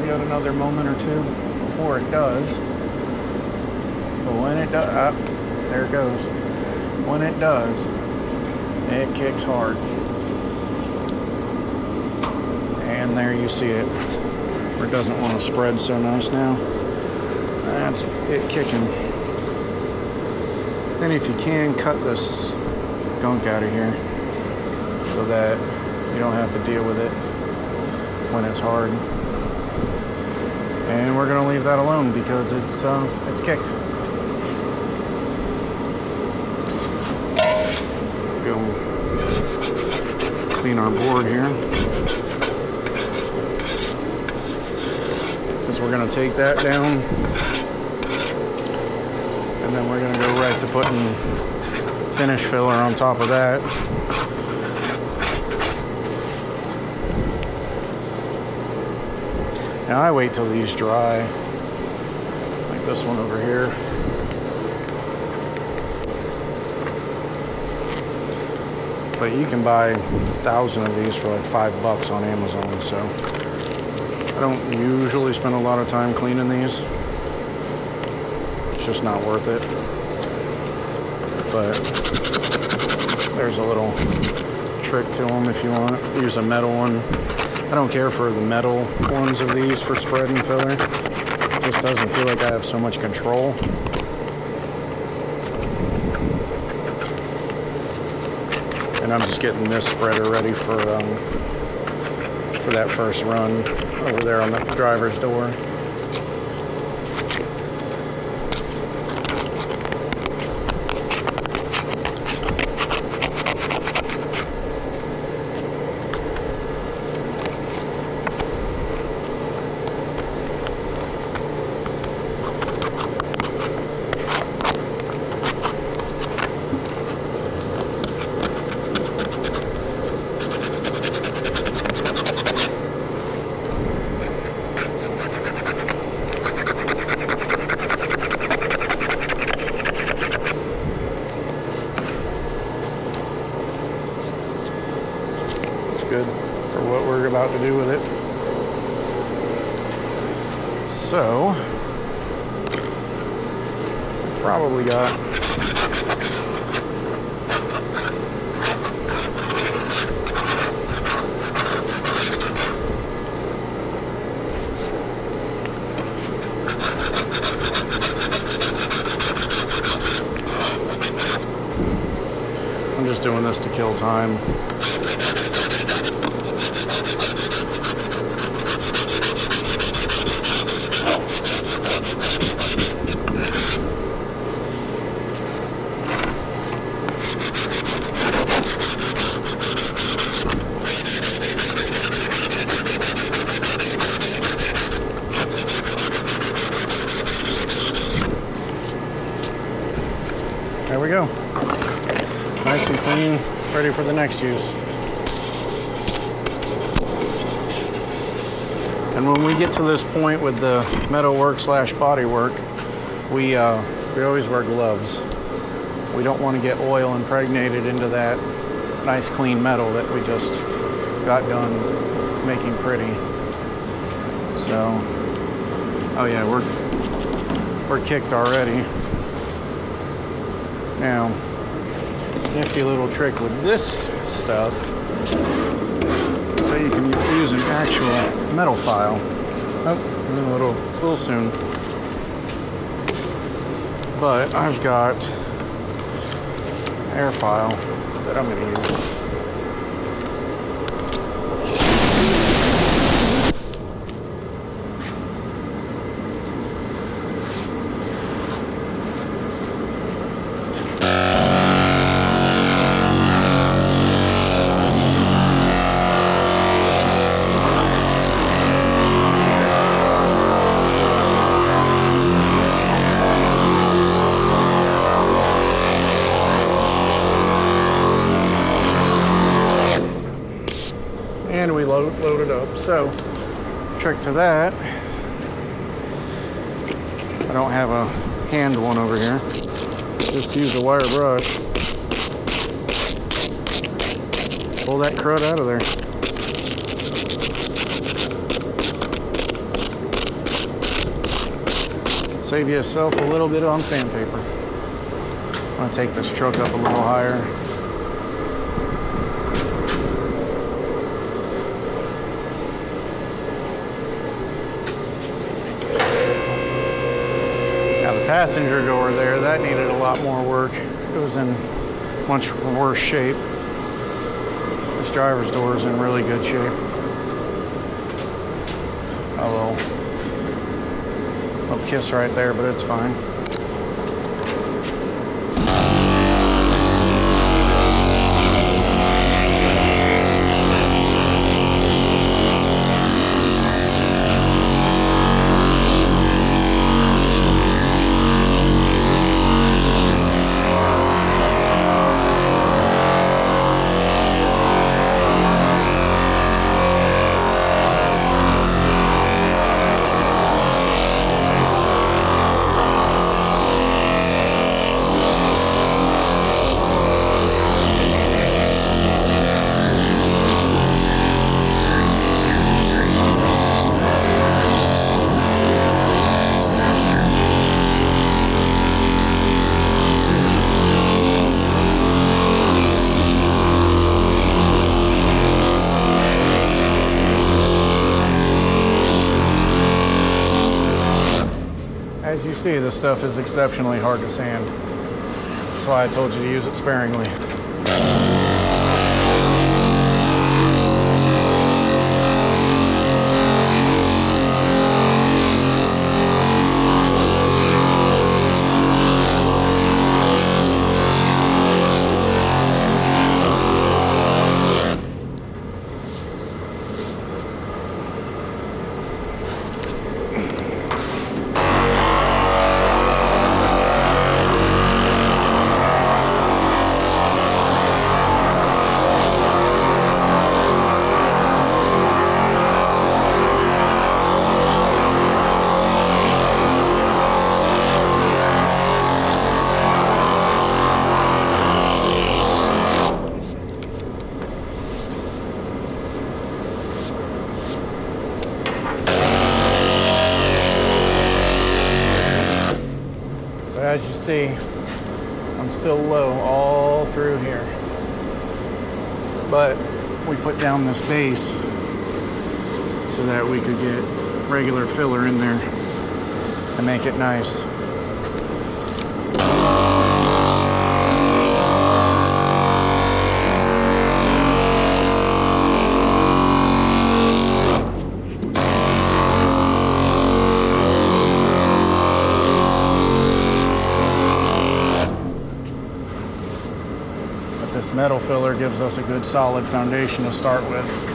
We got another moment or two before it does. But when it does, there it goes. When it does, it kicks hard. And there you see it. Where it doesn't want to spread so nice now. That's it kicking. Then if you can, cut this gunk out of here so that you don't have to deal with it when it's hard. And we're gonna leave that alone because it's kicked. Go clean our board here. Because we're gonna take that down. And then we're gonna go right to putting finish filler on top of that. Now I wait till these dry, like this one over here. But you can buy 1,000 of these for like $5 on Amazon, so I don't usually spend a lot of time cleaning these. It's just not worth it. But there's a little trick to them if you want to use a metal one. I don't care for the metal ones of these for spreading filler. It just doesn't feel like I have so much control. And I'm just getting this spreader ready for that first run over there on the driver's door. Good for what we're about to do with it. So, probably got I'm just doing this to kill time. There we go. Nice and clean, ready for the next use. And when we get to this point with the metalwork / bodywork, we always wear gloves. We don't want to get oil impregnated into that nice clean metal that we just got done making pretty. So, oh yeah, we're kicked already. Now, nifty little trick with this stuff, so you can use an actual metal file. Oh, a little soon. But I've got air file that I'm going to use. And we load it up. So, trick to that, I don't have a hand one over here. Just use a wire brush. Pull that crud out of there. Save yourself a little bit on sandpaper. I'm gonna take this truck up a little higher. Now the passenger door there, that needed a lot more work. It was in much worse shape. This driver's door is in really good shape. A little kiss right there, but it's fine. As you see, this stuff is exceptionally hard to sand. That's why I told you to use it sparingly. As you see, I'm still low all through here. But we put down this base so that we could get regular filler in there and make it nice. This metal filler gives us a good solid foundation to start with.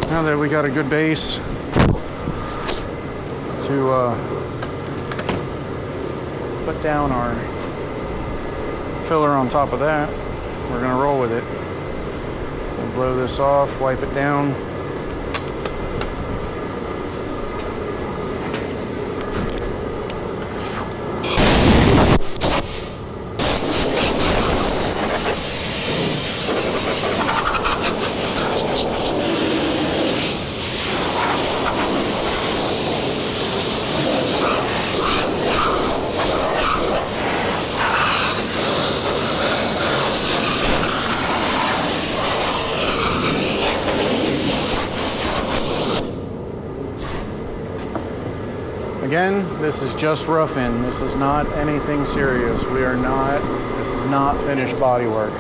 Now that we got a good base to put down our filler on top of that, we're gonna roll with it. We'll blow this off, wipe it down. Again, this is just rough in. This is not anything serious. This is not finished bodywork.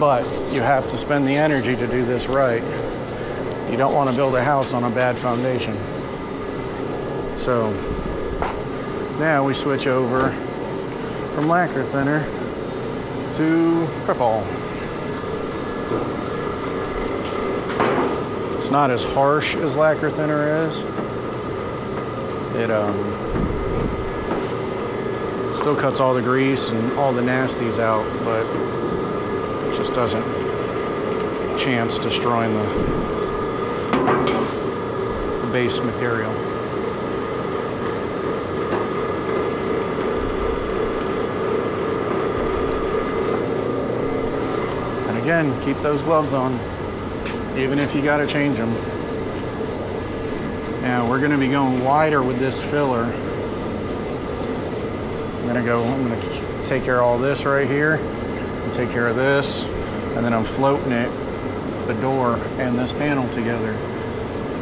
But you have to spend the energy to do this right. You don't want to build a house on a bad foundation. So now we switch over from lacquer thinner to Prep-All. It's not as harsh as lacquer thinner is. It still cuts all the grease and all the nasties out, but it just doesn't chance destroying the base material. And again, keep those gloves on, even if you got to change them. Now we're going to be going wider with this filler. I'm going to take care of all this right here, and take care of this, and then I'm floating it, the door and this panel together.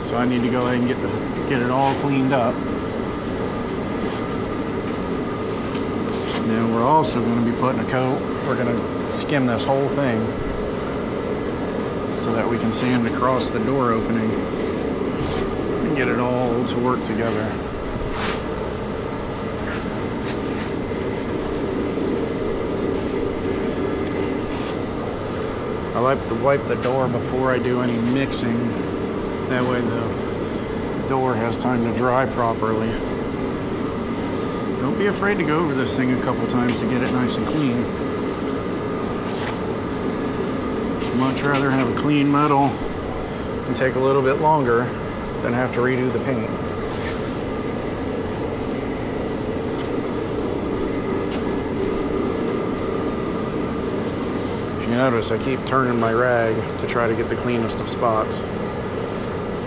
So I need to go ahead and get it all cleaned up. Now we're also going to be putting a coat. We're going to skim this whole thing so that we can sand across the door opening. Get it all to work together. I like to wipe the door before I do any mixing. That way the door has time to dry properly. Don't be afraid to go over this thing a couple times to get it nice and clean. Much rather have a clean metal and take a little bit longer than have to redo the paint. If you notice, I keep turning my rag to try to get the cleanest of spots,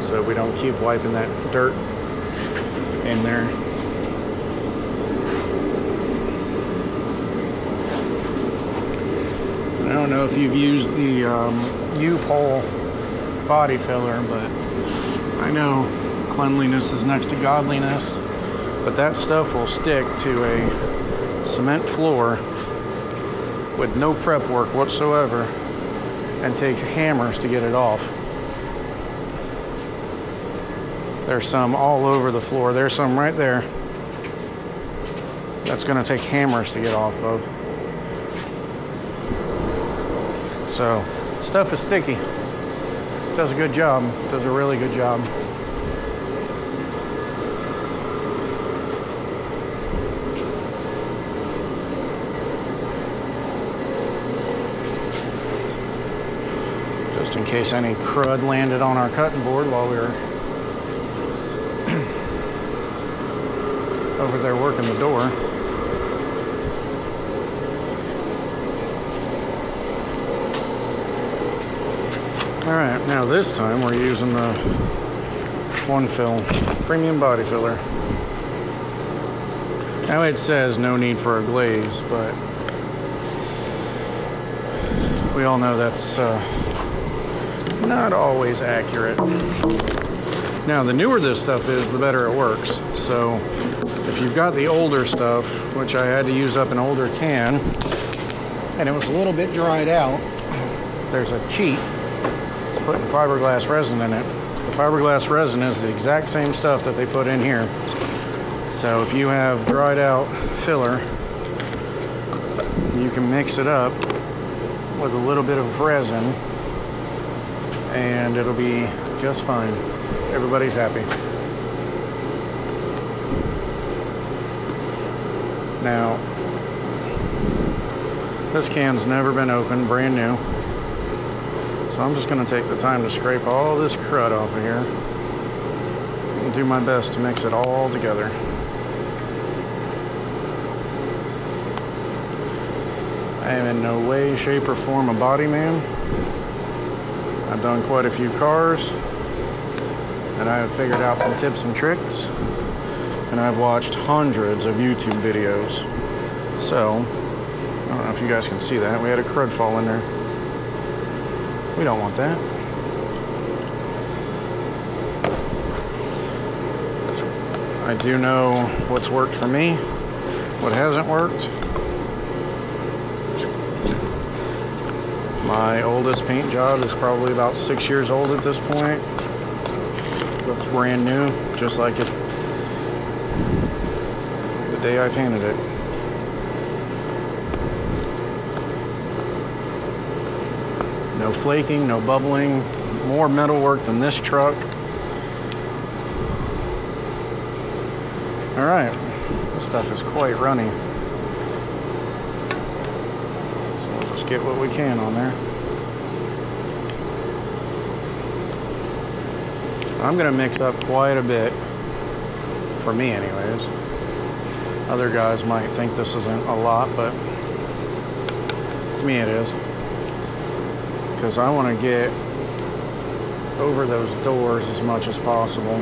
so we don't keep wiping that dirt in there. I don't know if you've used the U-Pole body filler, but I know cleanliness is next to godliness, but that stuff will stick to a cement floor with no prep work whatsoever and takes hammers to get it off. There's some all over the floor. There's some right there. That's going to take hammers to get off of. So, stuff is sticky. Does a good job. Does a really good job. Just in case any crud landed on our cutting board while we were over there working the door. All right, now this time we're using the one fill premium body filler. Now it says no need for a glaze, but we all know that's not always accurate. Now the newer this stuff is, the better it works. So if you've got the older stuff, which I had to use up an older can, and it was a little bit dried out, there's a cheat. Putting fiberglass resin in it. The fiberglass resin is the exact same stuff that they put in here. So if you have dried out filler, you can mix it up with a little bit of resin and it'll be just fine. Everybody's happy. Now, this can's never been opened, brand new. So I'm just gonna take the time to scrape all this crud off of here and do my best to mix it all together. I am in no way, shape, or form a body man. I've done quite a few cars, and I have figured out some tips and tricks, and I've watched hundreds of YouTube videos. So, I don't know if you guys can see that. We had a crud fall in there. We don't want that. I do know what's worked for me, what hasn't worked. My oldest paint job is probably about 6 years old at this point. Looks brand new, just like it the day I painted it. No flaking, no bubbling, more metal work than this truck. All right, this stuff is quite runny. Get what we can on there. I'm gonna mix up quite a bit, for me anyways. Other guys might think this isn't a lot, but to me it is. Because I want to get over those doors as much as possible.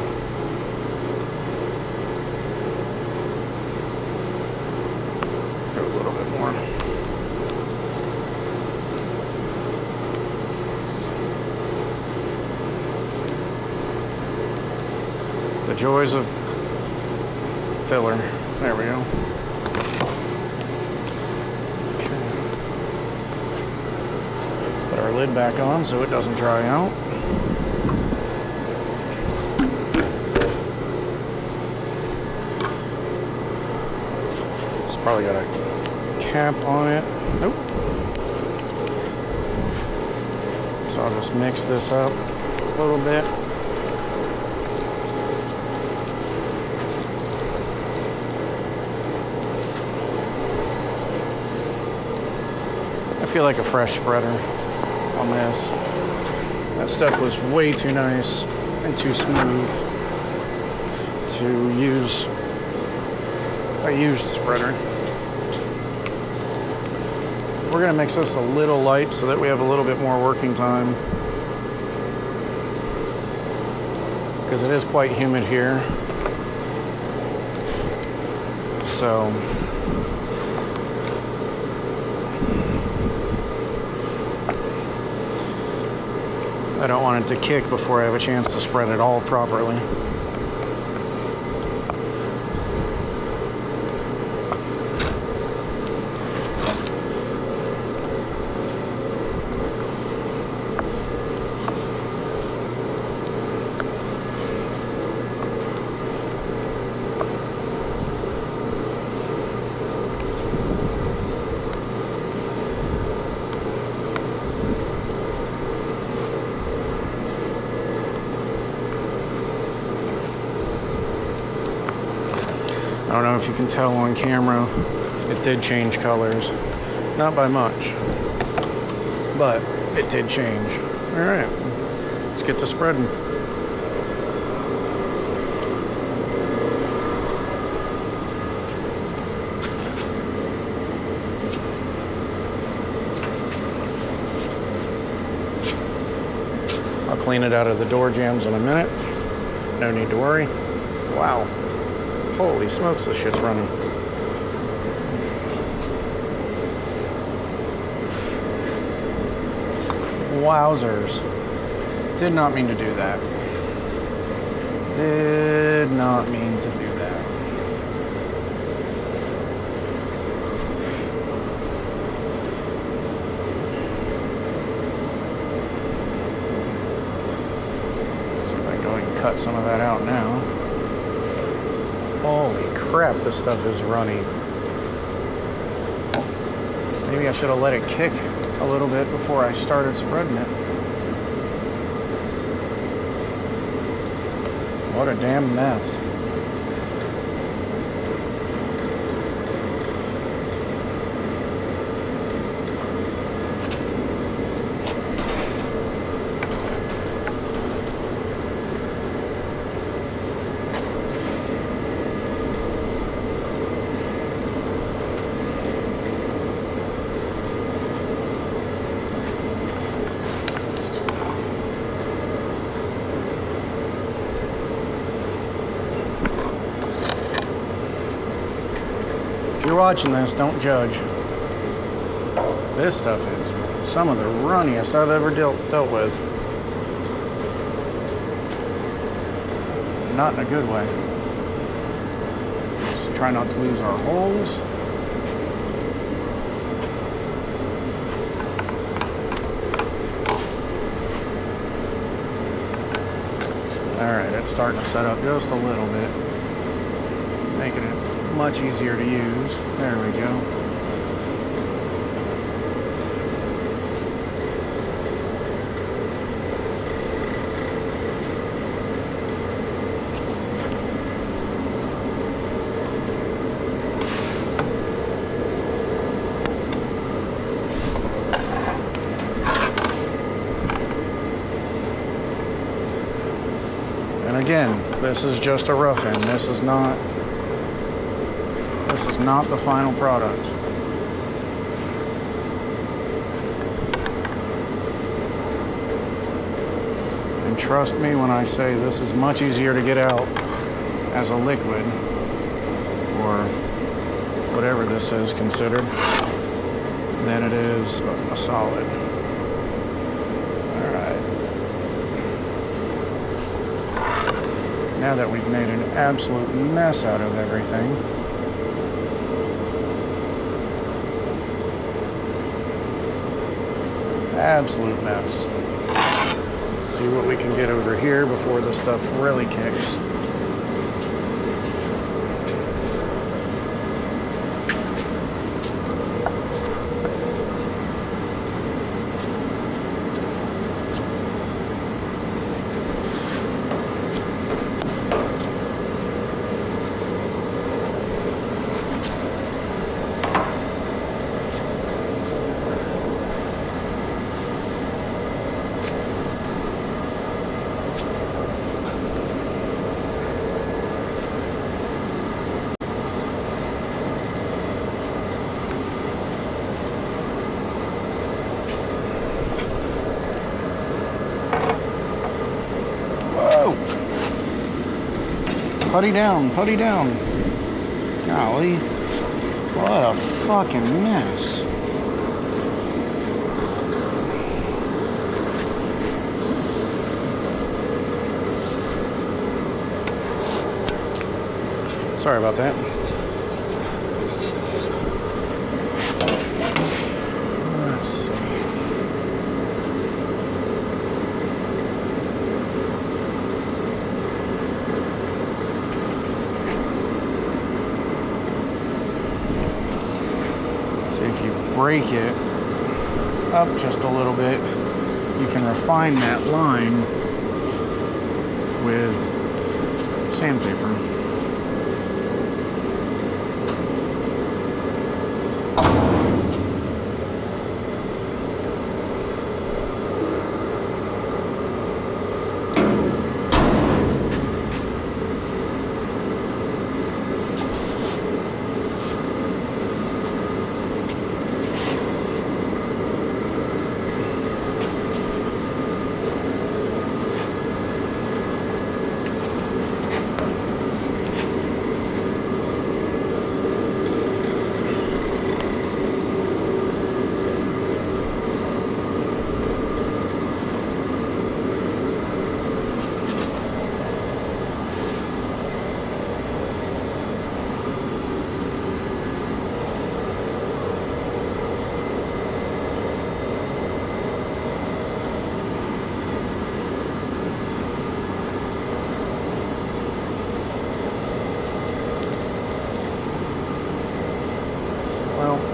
Go a little bit more. The joys of filler. There we go. Okay. Put our lid back on so it doesn't dry out. It's probably got a cap on it. Nope. So I'll just mix this up a little bit. I feel like a fresh spreader on this. That stuff was way too nice and too smooth to use a used spreader. We're gonna mix this a little light so that we have a little bit more working time, because it is quite humid here. So I don't want it to kick before I have a chance to spread it all properly. I don't know if you can tell on camera, it did change colors. Not by much, but it did change. All right, let's get to spreading. I'll clean it out of the door jambs in a minute. No need to worry. Wow. Holy smokes, this shit's running. Wowzers. Did not mean to do that. Did not mean to do that. So if I go ahead and cut some of that out now. Holy crap, this stuff is runny. Maybe I should have let it kick a little bit before I started spreading it. What a damn mess. If you're watching this, don't judge. This stuff is some of the runniest I've ever dealt with. Not in a good way. Just try not to lose our holes. Alright, it's starting to set up just a little bit. Making it much easier to use. There we go. And again, this is just a rough end. This is not the final product. And trust me when I say this is much easier to get out as a liquid, or whatever this is considered, than it is a solid. Alright. Now that we've made an absolute mess out of everything, absolute mess. Let's see what we can get over here before the stuff really kicks. Putty down, putty down. Golly, what a fucking mess. Sorry about that. Let's see. If you break it up just a little bit, you can refine that line with sandpaper.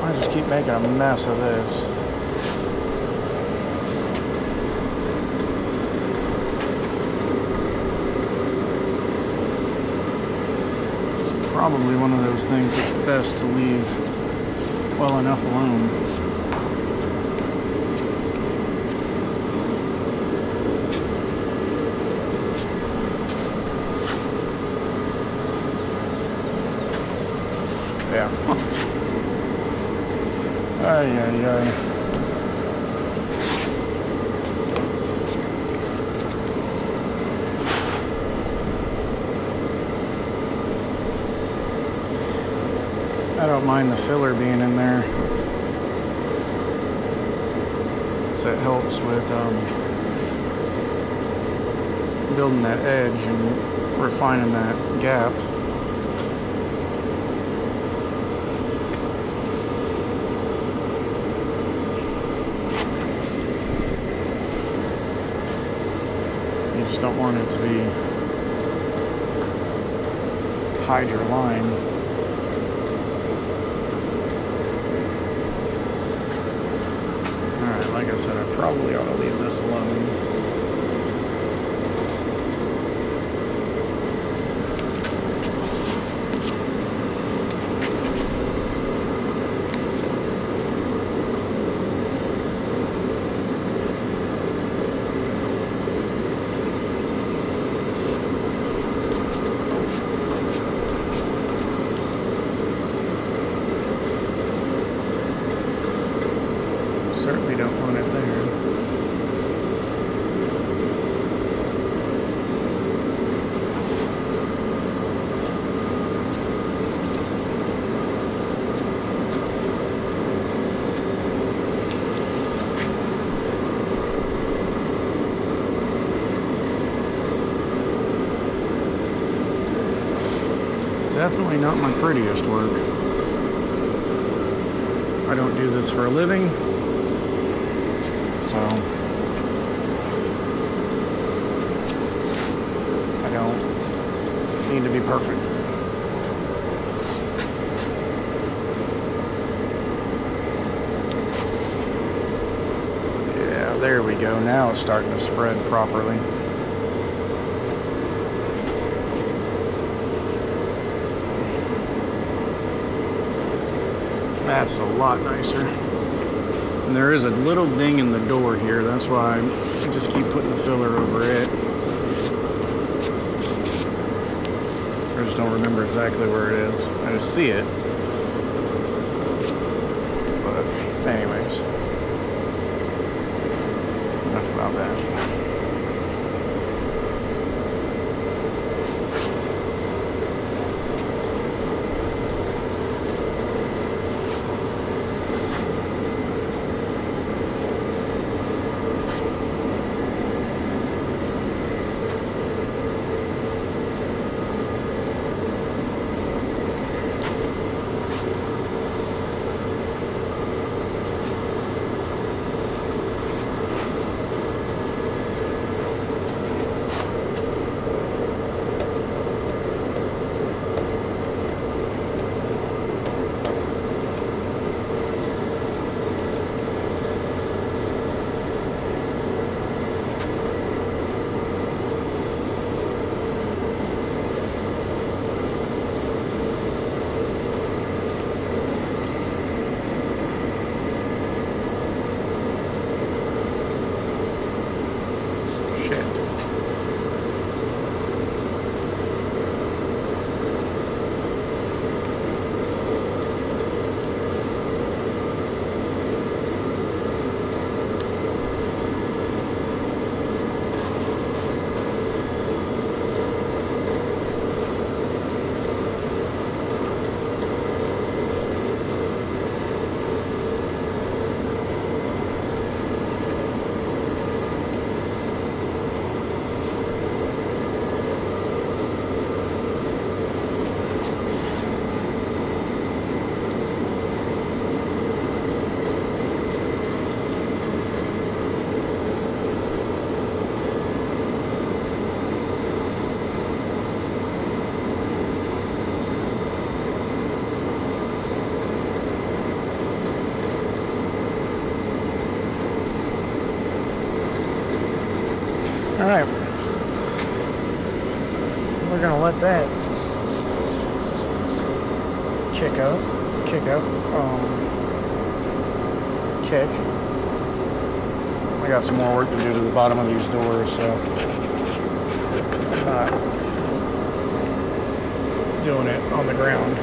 I just keep making a mess of this. probably one of those things that's best to leave well enough alone. Yeah. Ay, ay, ay. I don't mind the filler being in there, so it helps with building that edge and refining that gap. You just don't want it to be hide your line. Like I said, I probably ought to leave this alone. Certainly don't want it there. Definitely not my prettiest work. I don't do this for a living. So I don't need to be perfect. Yeah, there we go. Now it's starting to spread properly. That's a lot nicer. And there is a little ding in the door here. That's why I just keep putting the filler over it. I just don't remember exactly where it is. I just see it. But anyways, enough about that. All right, we're gonna let that kick. I got some more work to do to the bottom of these doors, so I'm not doing it on the ground.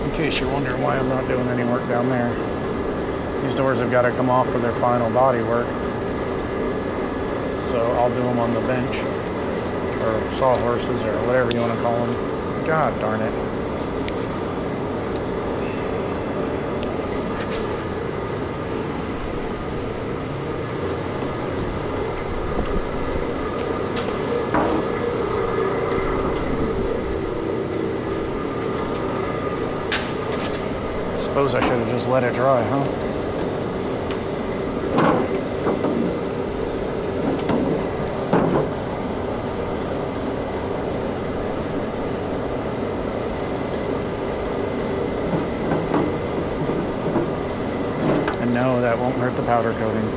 In case you're wondering why I'm not doing any work down there. These doors have got to come off for their final body work. So I'll do them on the bench, or sawhorses, or whatever you want to call them. God darn it. Suppose I should have just let it dry, huh? And no, that won't hurt the powder coating.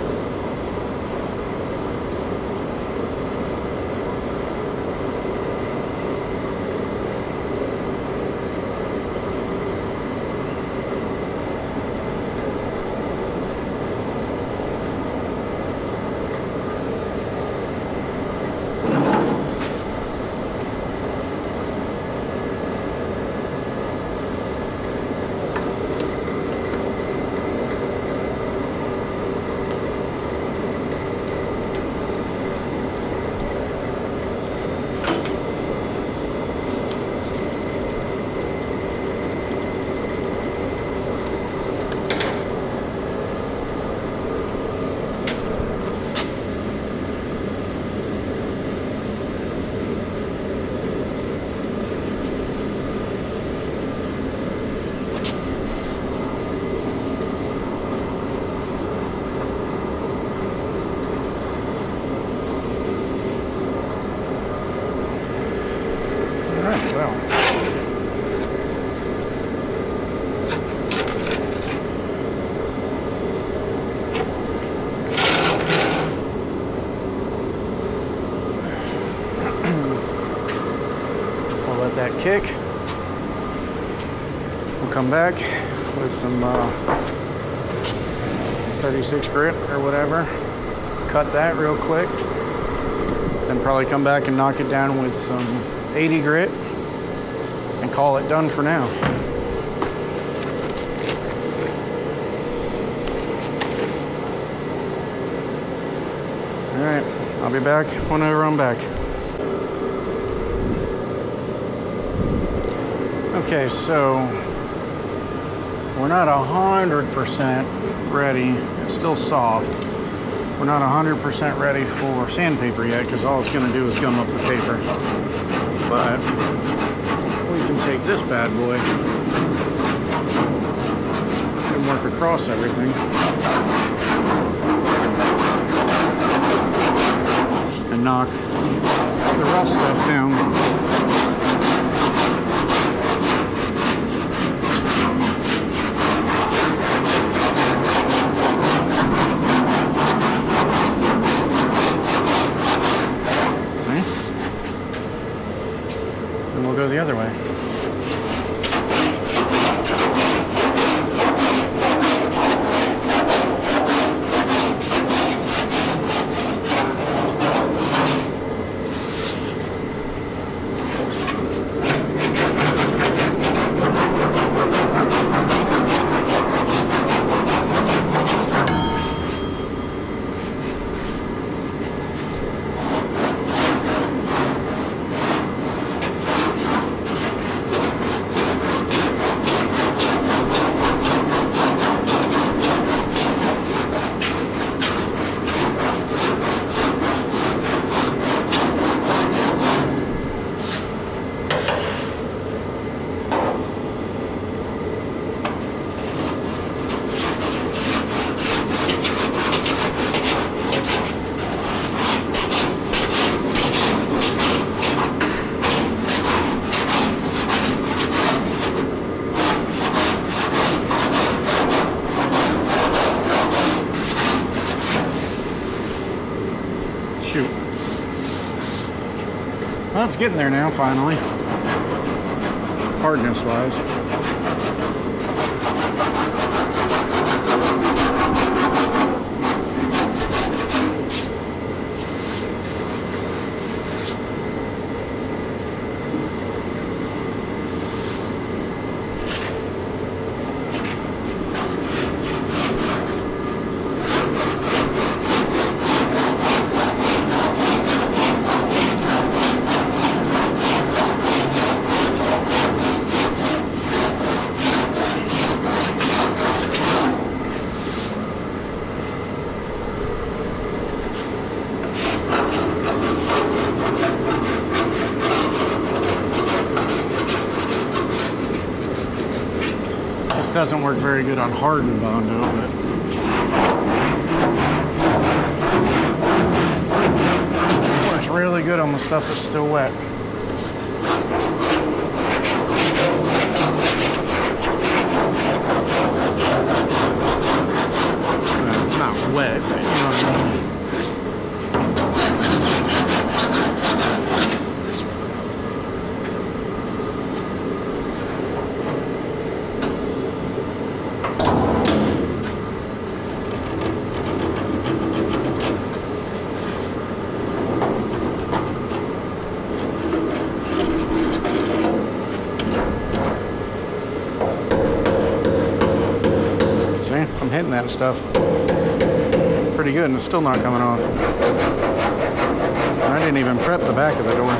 That kick. We'll come back with some 36 grit or whatever. Cut that real quick. Then probably come back and knock it down with some 80 grit and call it done for now. All right, I'll be back whenever I'm back. Okay, so we're not 100% ready. It's still soft. We're not 100% ready for sandpaper yet because all it's going to do is gum up the paper. But we can take this bad boy and work across everything and knock the rough stuff down. Go the other way. Well, it's getting there now, finally. Hardness-wise. Doesn't work very good on hardened Bondo, but it works really good on the stuff that's still wet. Not wet, but you know what I mean. I'm hitting that stuff pretty good and it's still not coming off. I didn't even prep the back of the door.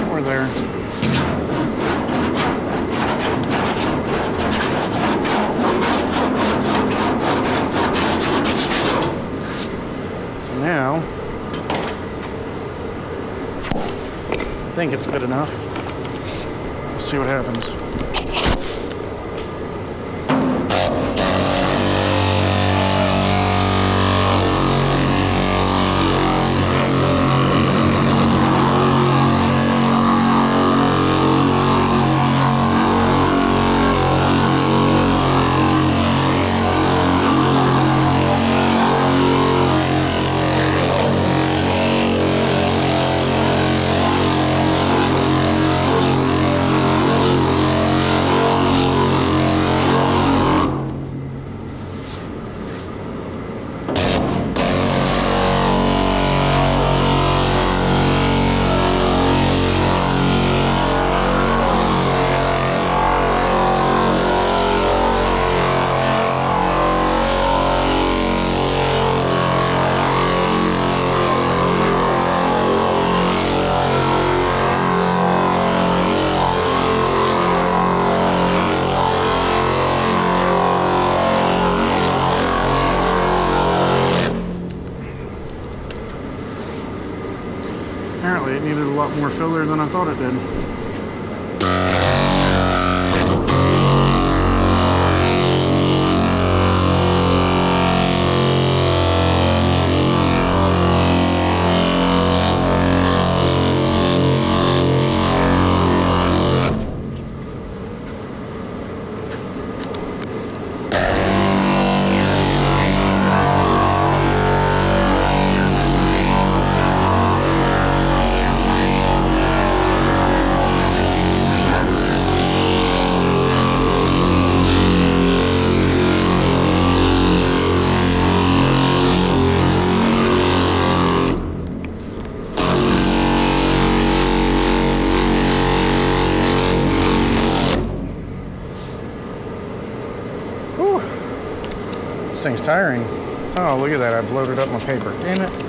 We're there. So now, I think it's good enough. Let's see what happens. Apparently it needed a lot more filler than I thought it did. thing's tiring. Oh, look at that. I've loaded up my paper. Damn it.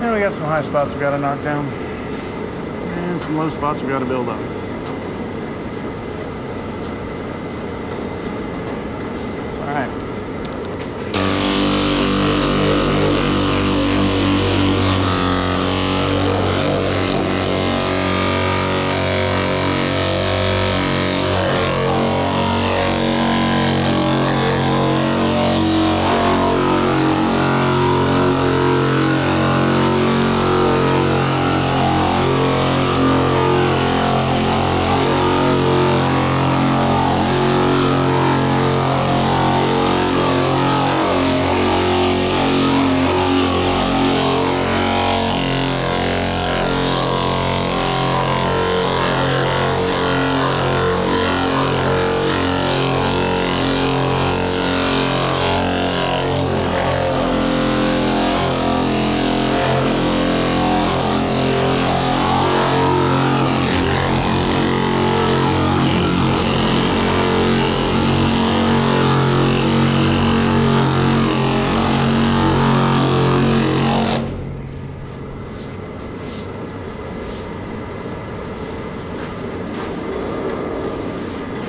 And we got some high spots we got to knock down. And some low spots we got to build up. It's all right.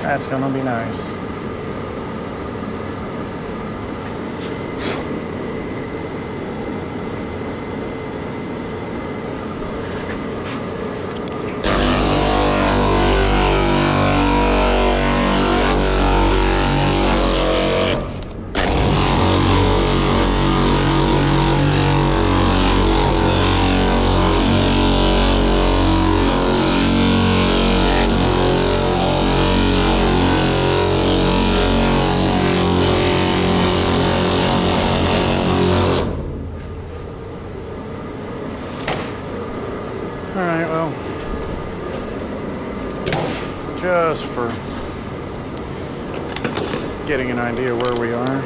That's gonna be nice. Alright, well, just for getting an idea where we are.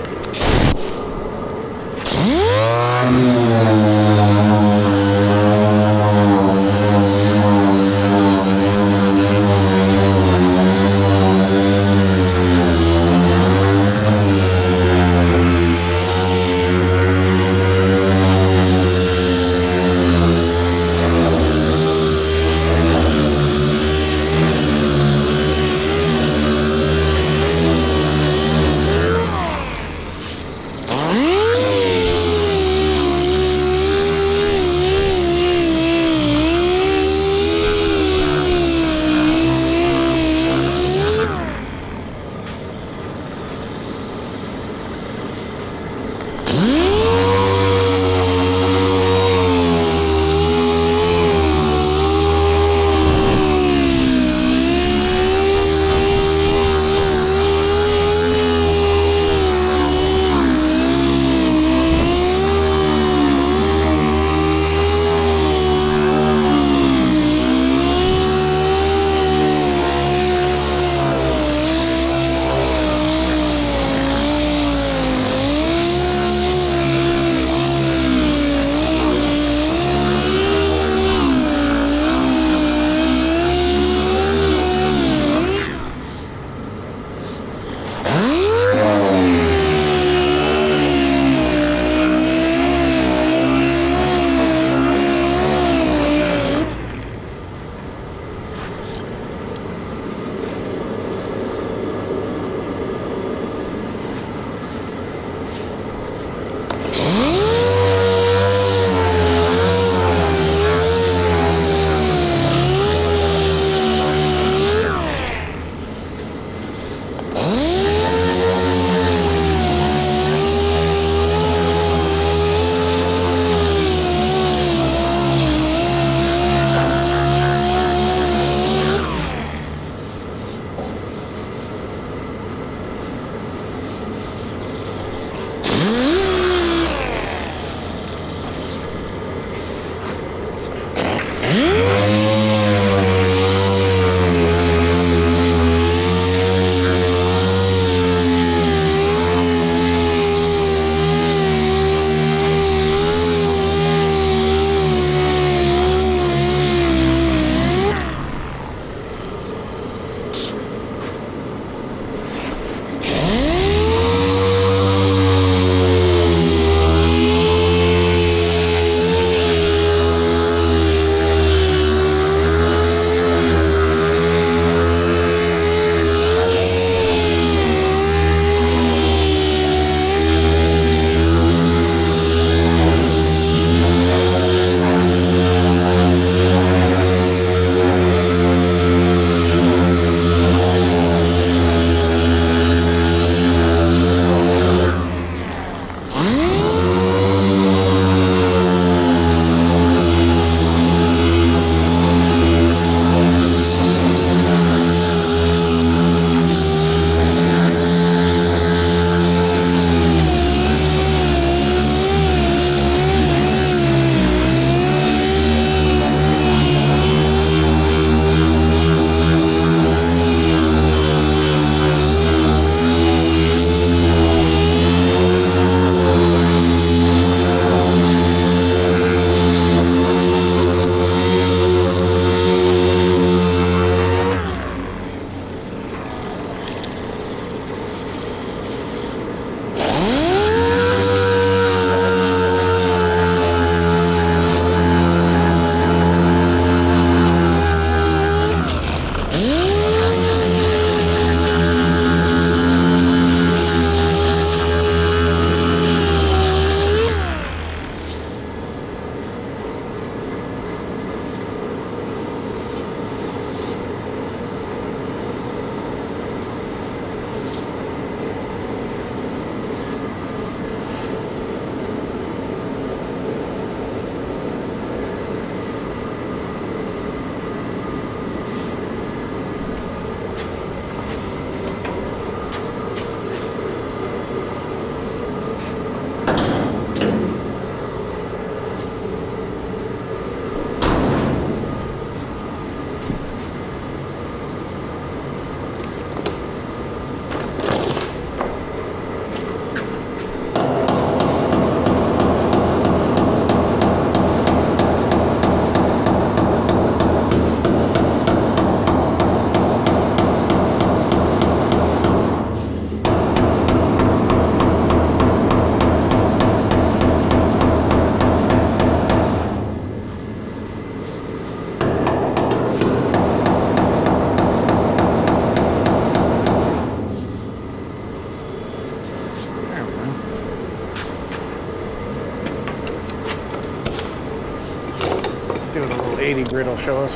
grid will show us.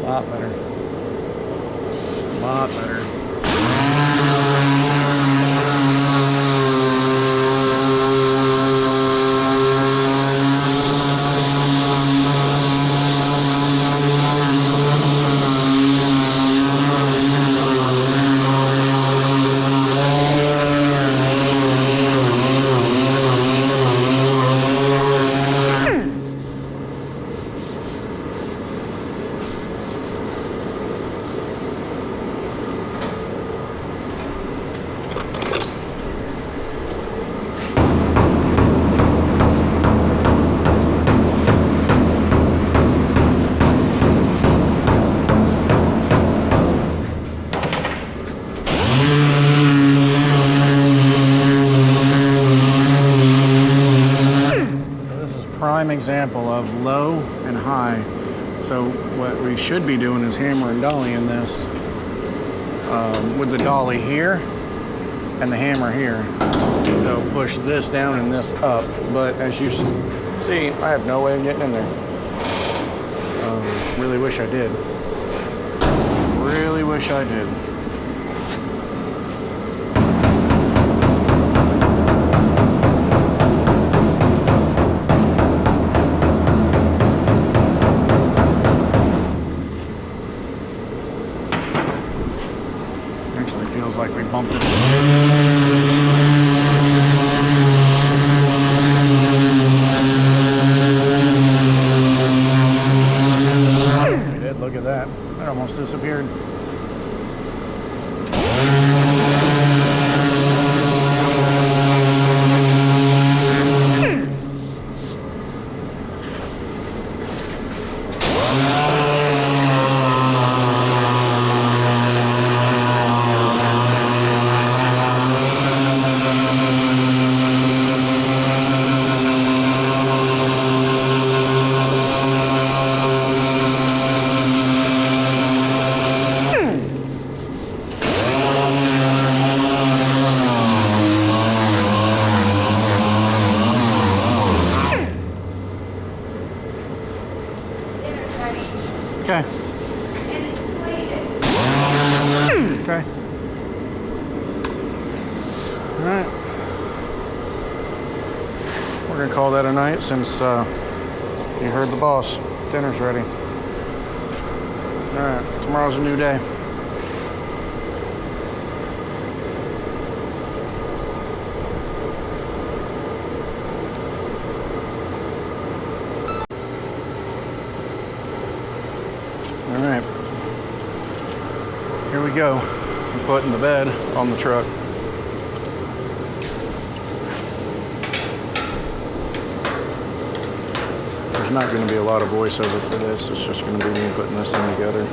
Lot better. Lot better. Prime example of low and high. So what we should be doing is hammer and dollying this with the dolly here and the hammer here. So push this down and this up. But as you see, I have no way of getting in there. Really wish I did. Really wish I did. Feels like we bumped it. We did, look at that. That almost disappeared. Okay. Okay. All right. We're gonna call that a night since you heard the boss. Dinner's ready. All right. Tomorrow's a new day. All right, here we go. I'm putting the bed on the truck. There's not going to be a lot of voiceover for this. It's just going to be me putting this thing together.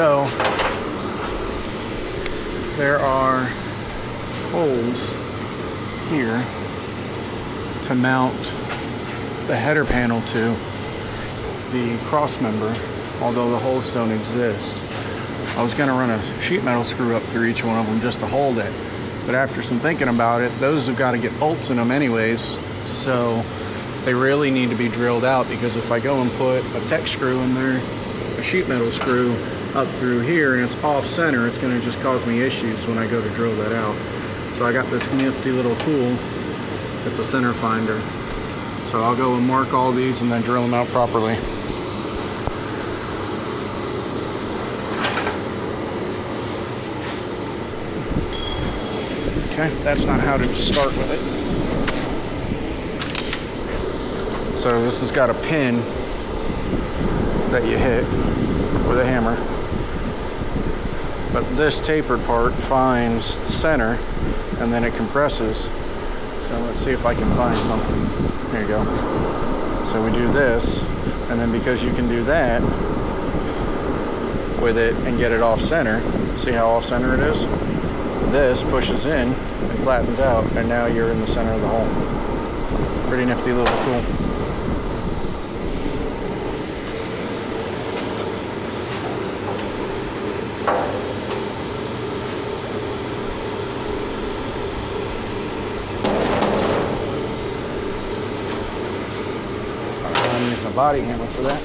So there are holes here to mount the header panel to the cross member, although the holes don't exist. I was going to run a sheet metal screw up through each one of them just to hold it, but after some thinking about it, those have got to get bolts in them anyways, so they really need to be drilled out, because if I go and put a tech screw in there, a sheet metal screw up through here, and it's off center, it's going to just cause me issues when I go to drill that out. So I got this nifty little tool. It's a center finder. So I'll go and mark all these and then drill them out properly. Okay, that's not how to start with it. So this has got a pin that you hit with a hammer. But this tapered part finds center and then it compresses. So let's see if I can find something. There you go. So we do this, and then because you can do that with it and get it off center, see how off center it is? This pushes in and flattens out, and now you're in the center of the hole. Pretty nifty little tool. I'm using a body hammer for that.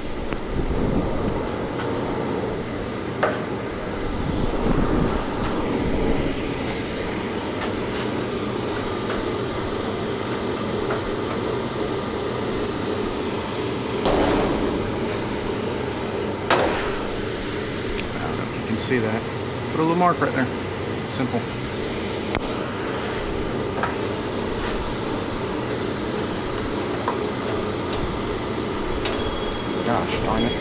See that. Put a little mark right there. Simple. Gosh darn it.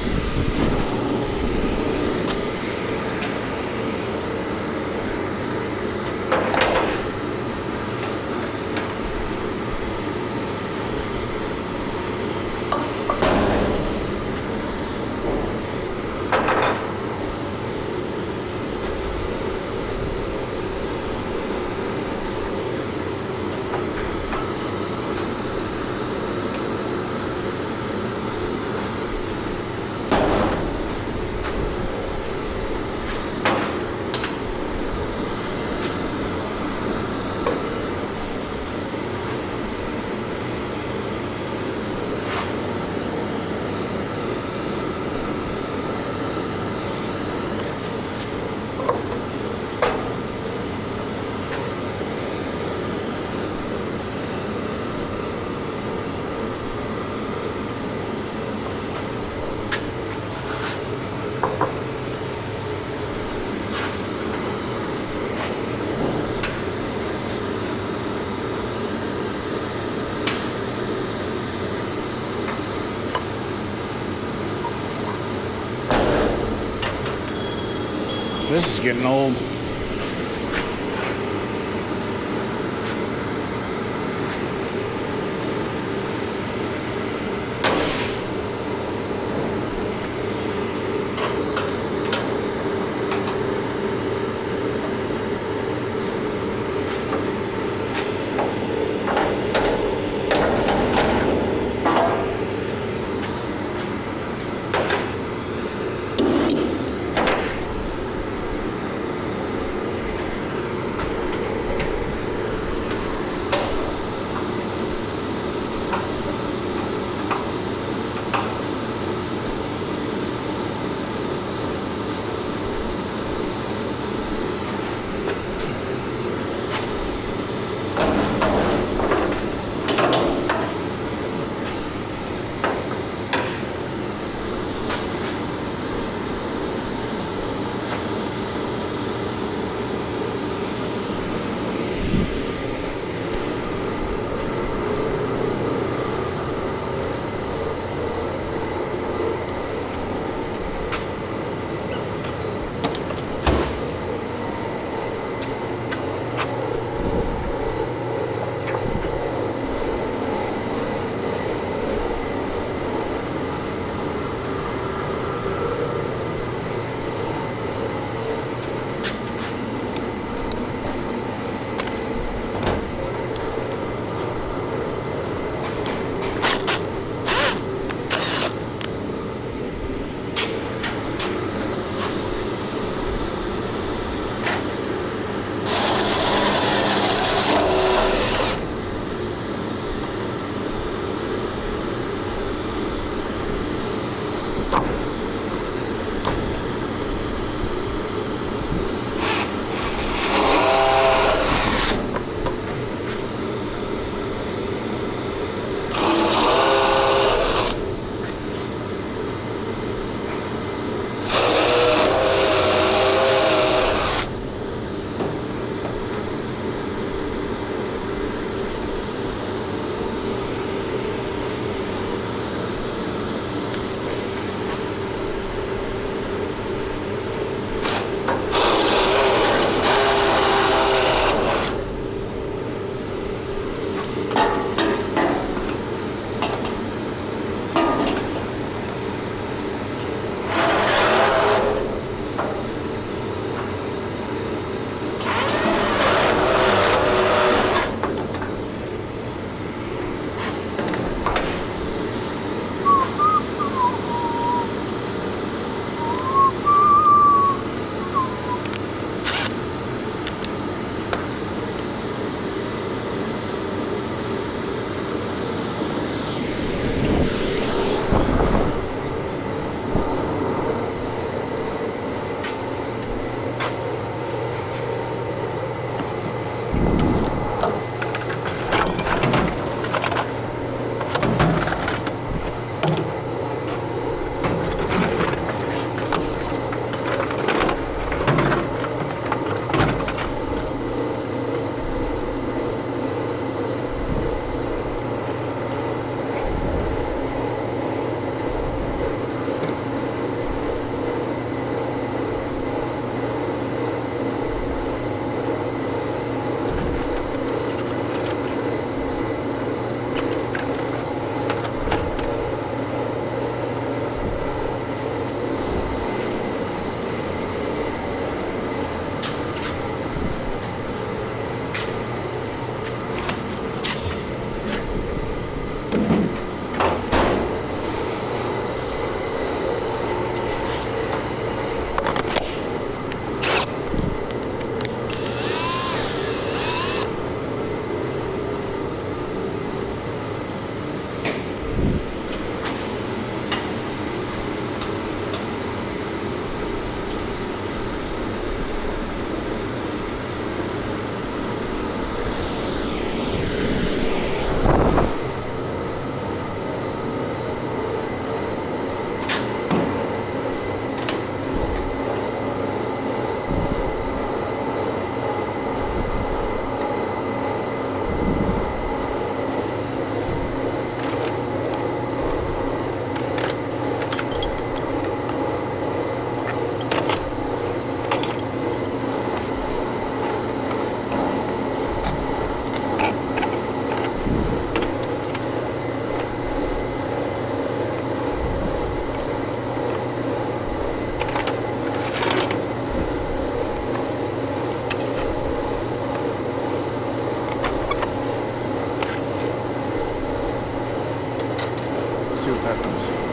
This is getting old. that does.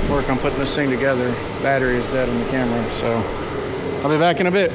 work on putting this thing together. Battery is dead on the camera, so I'll be back in a bit.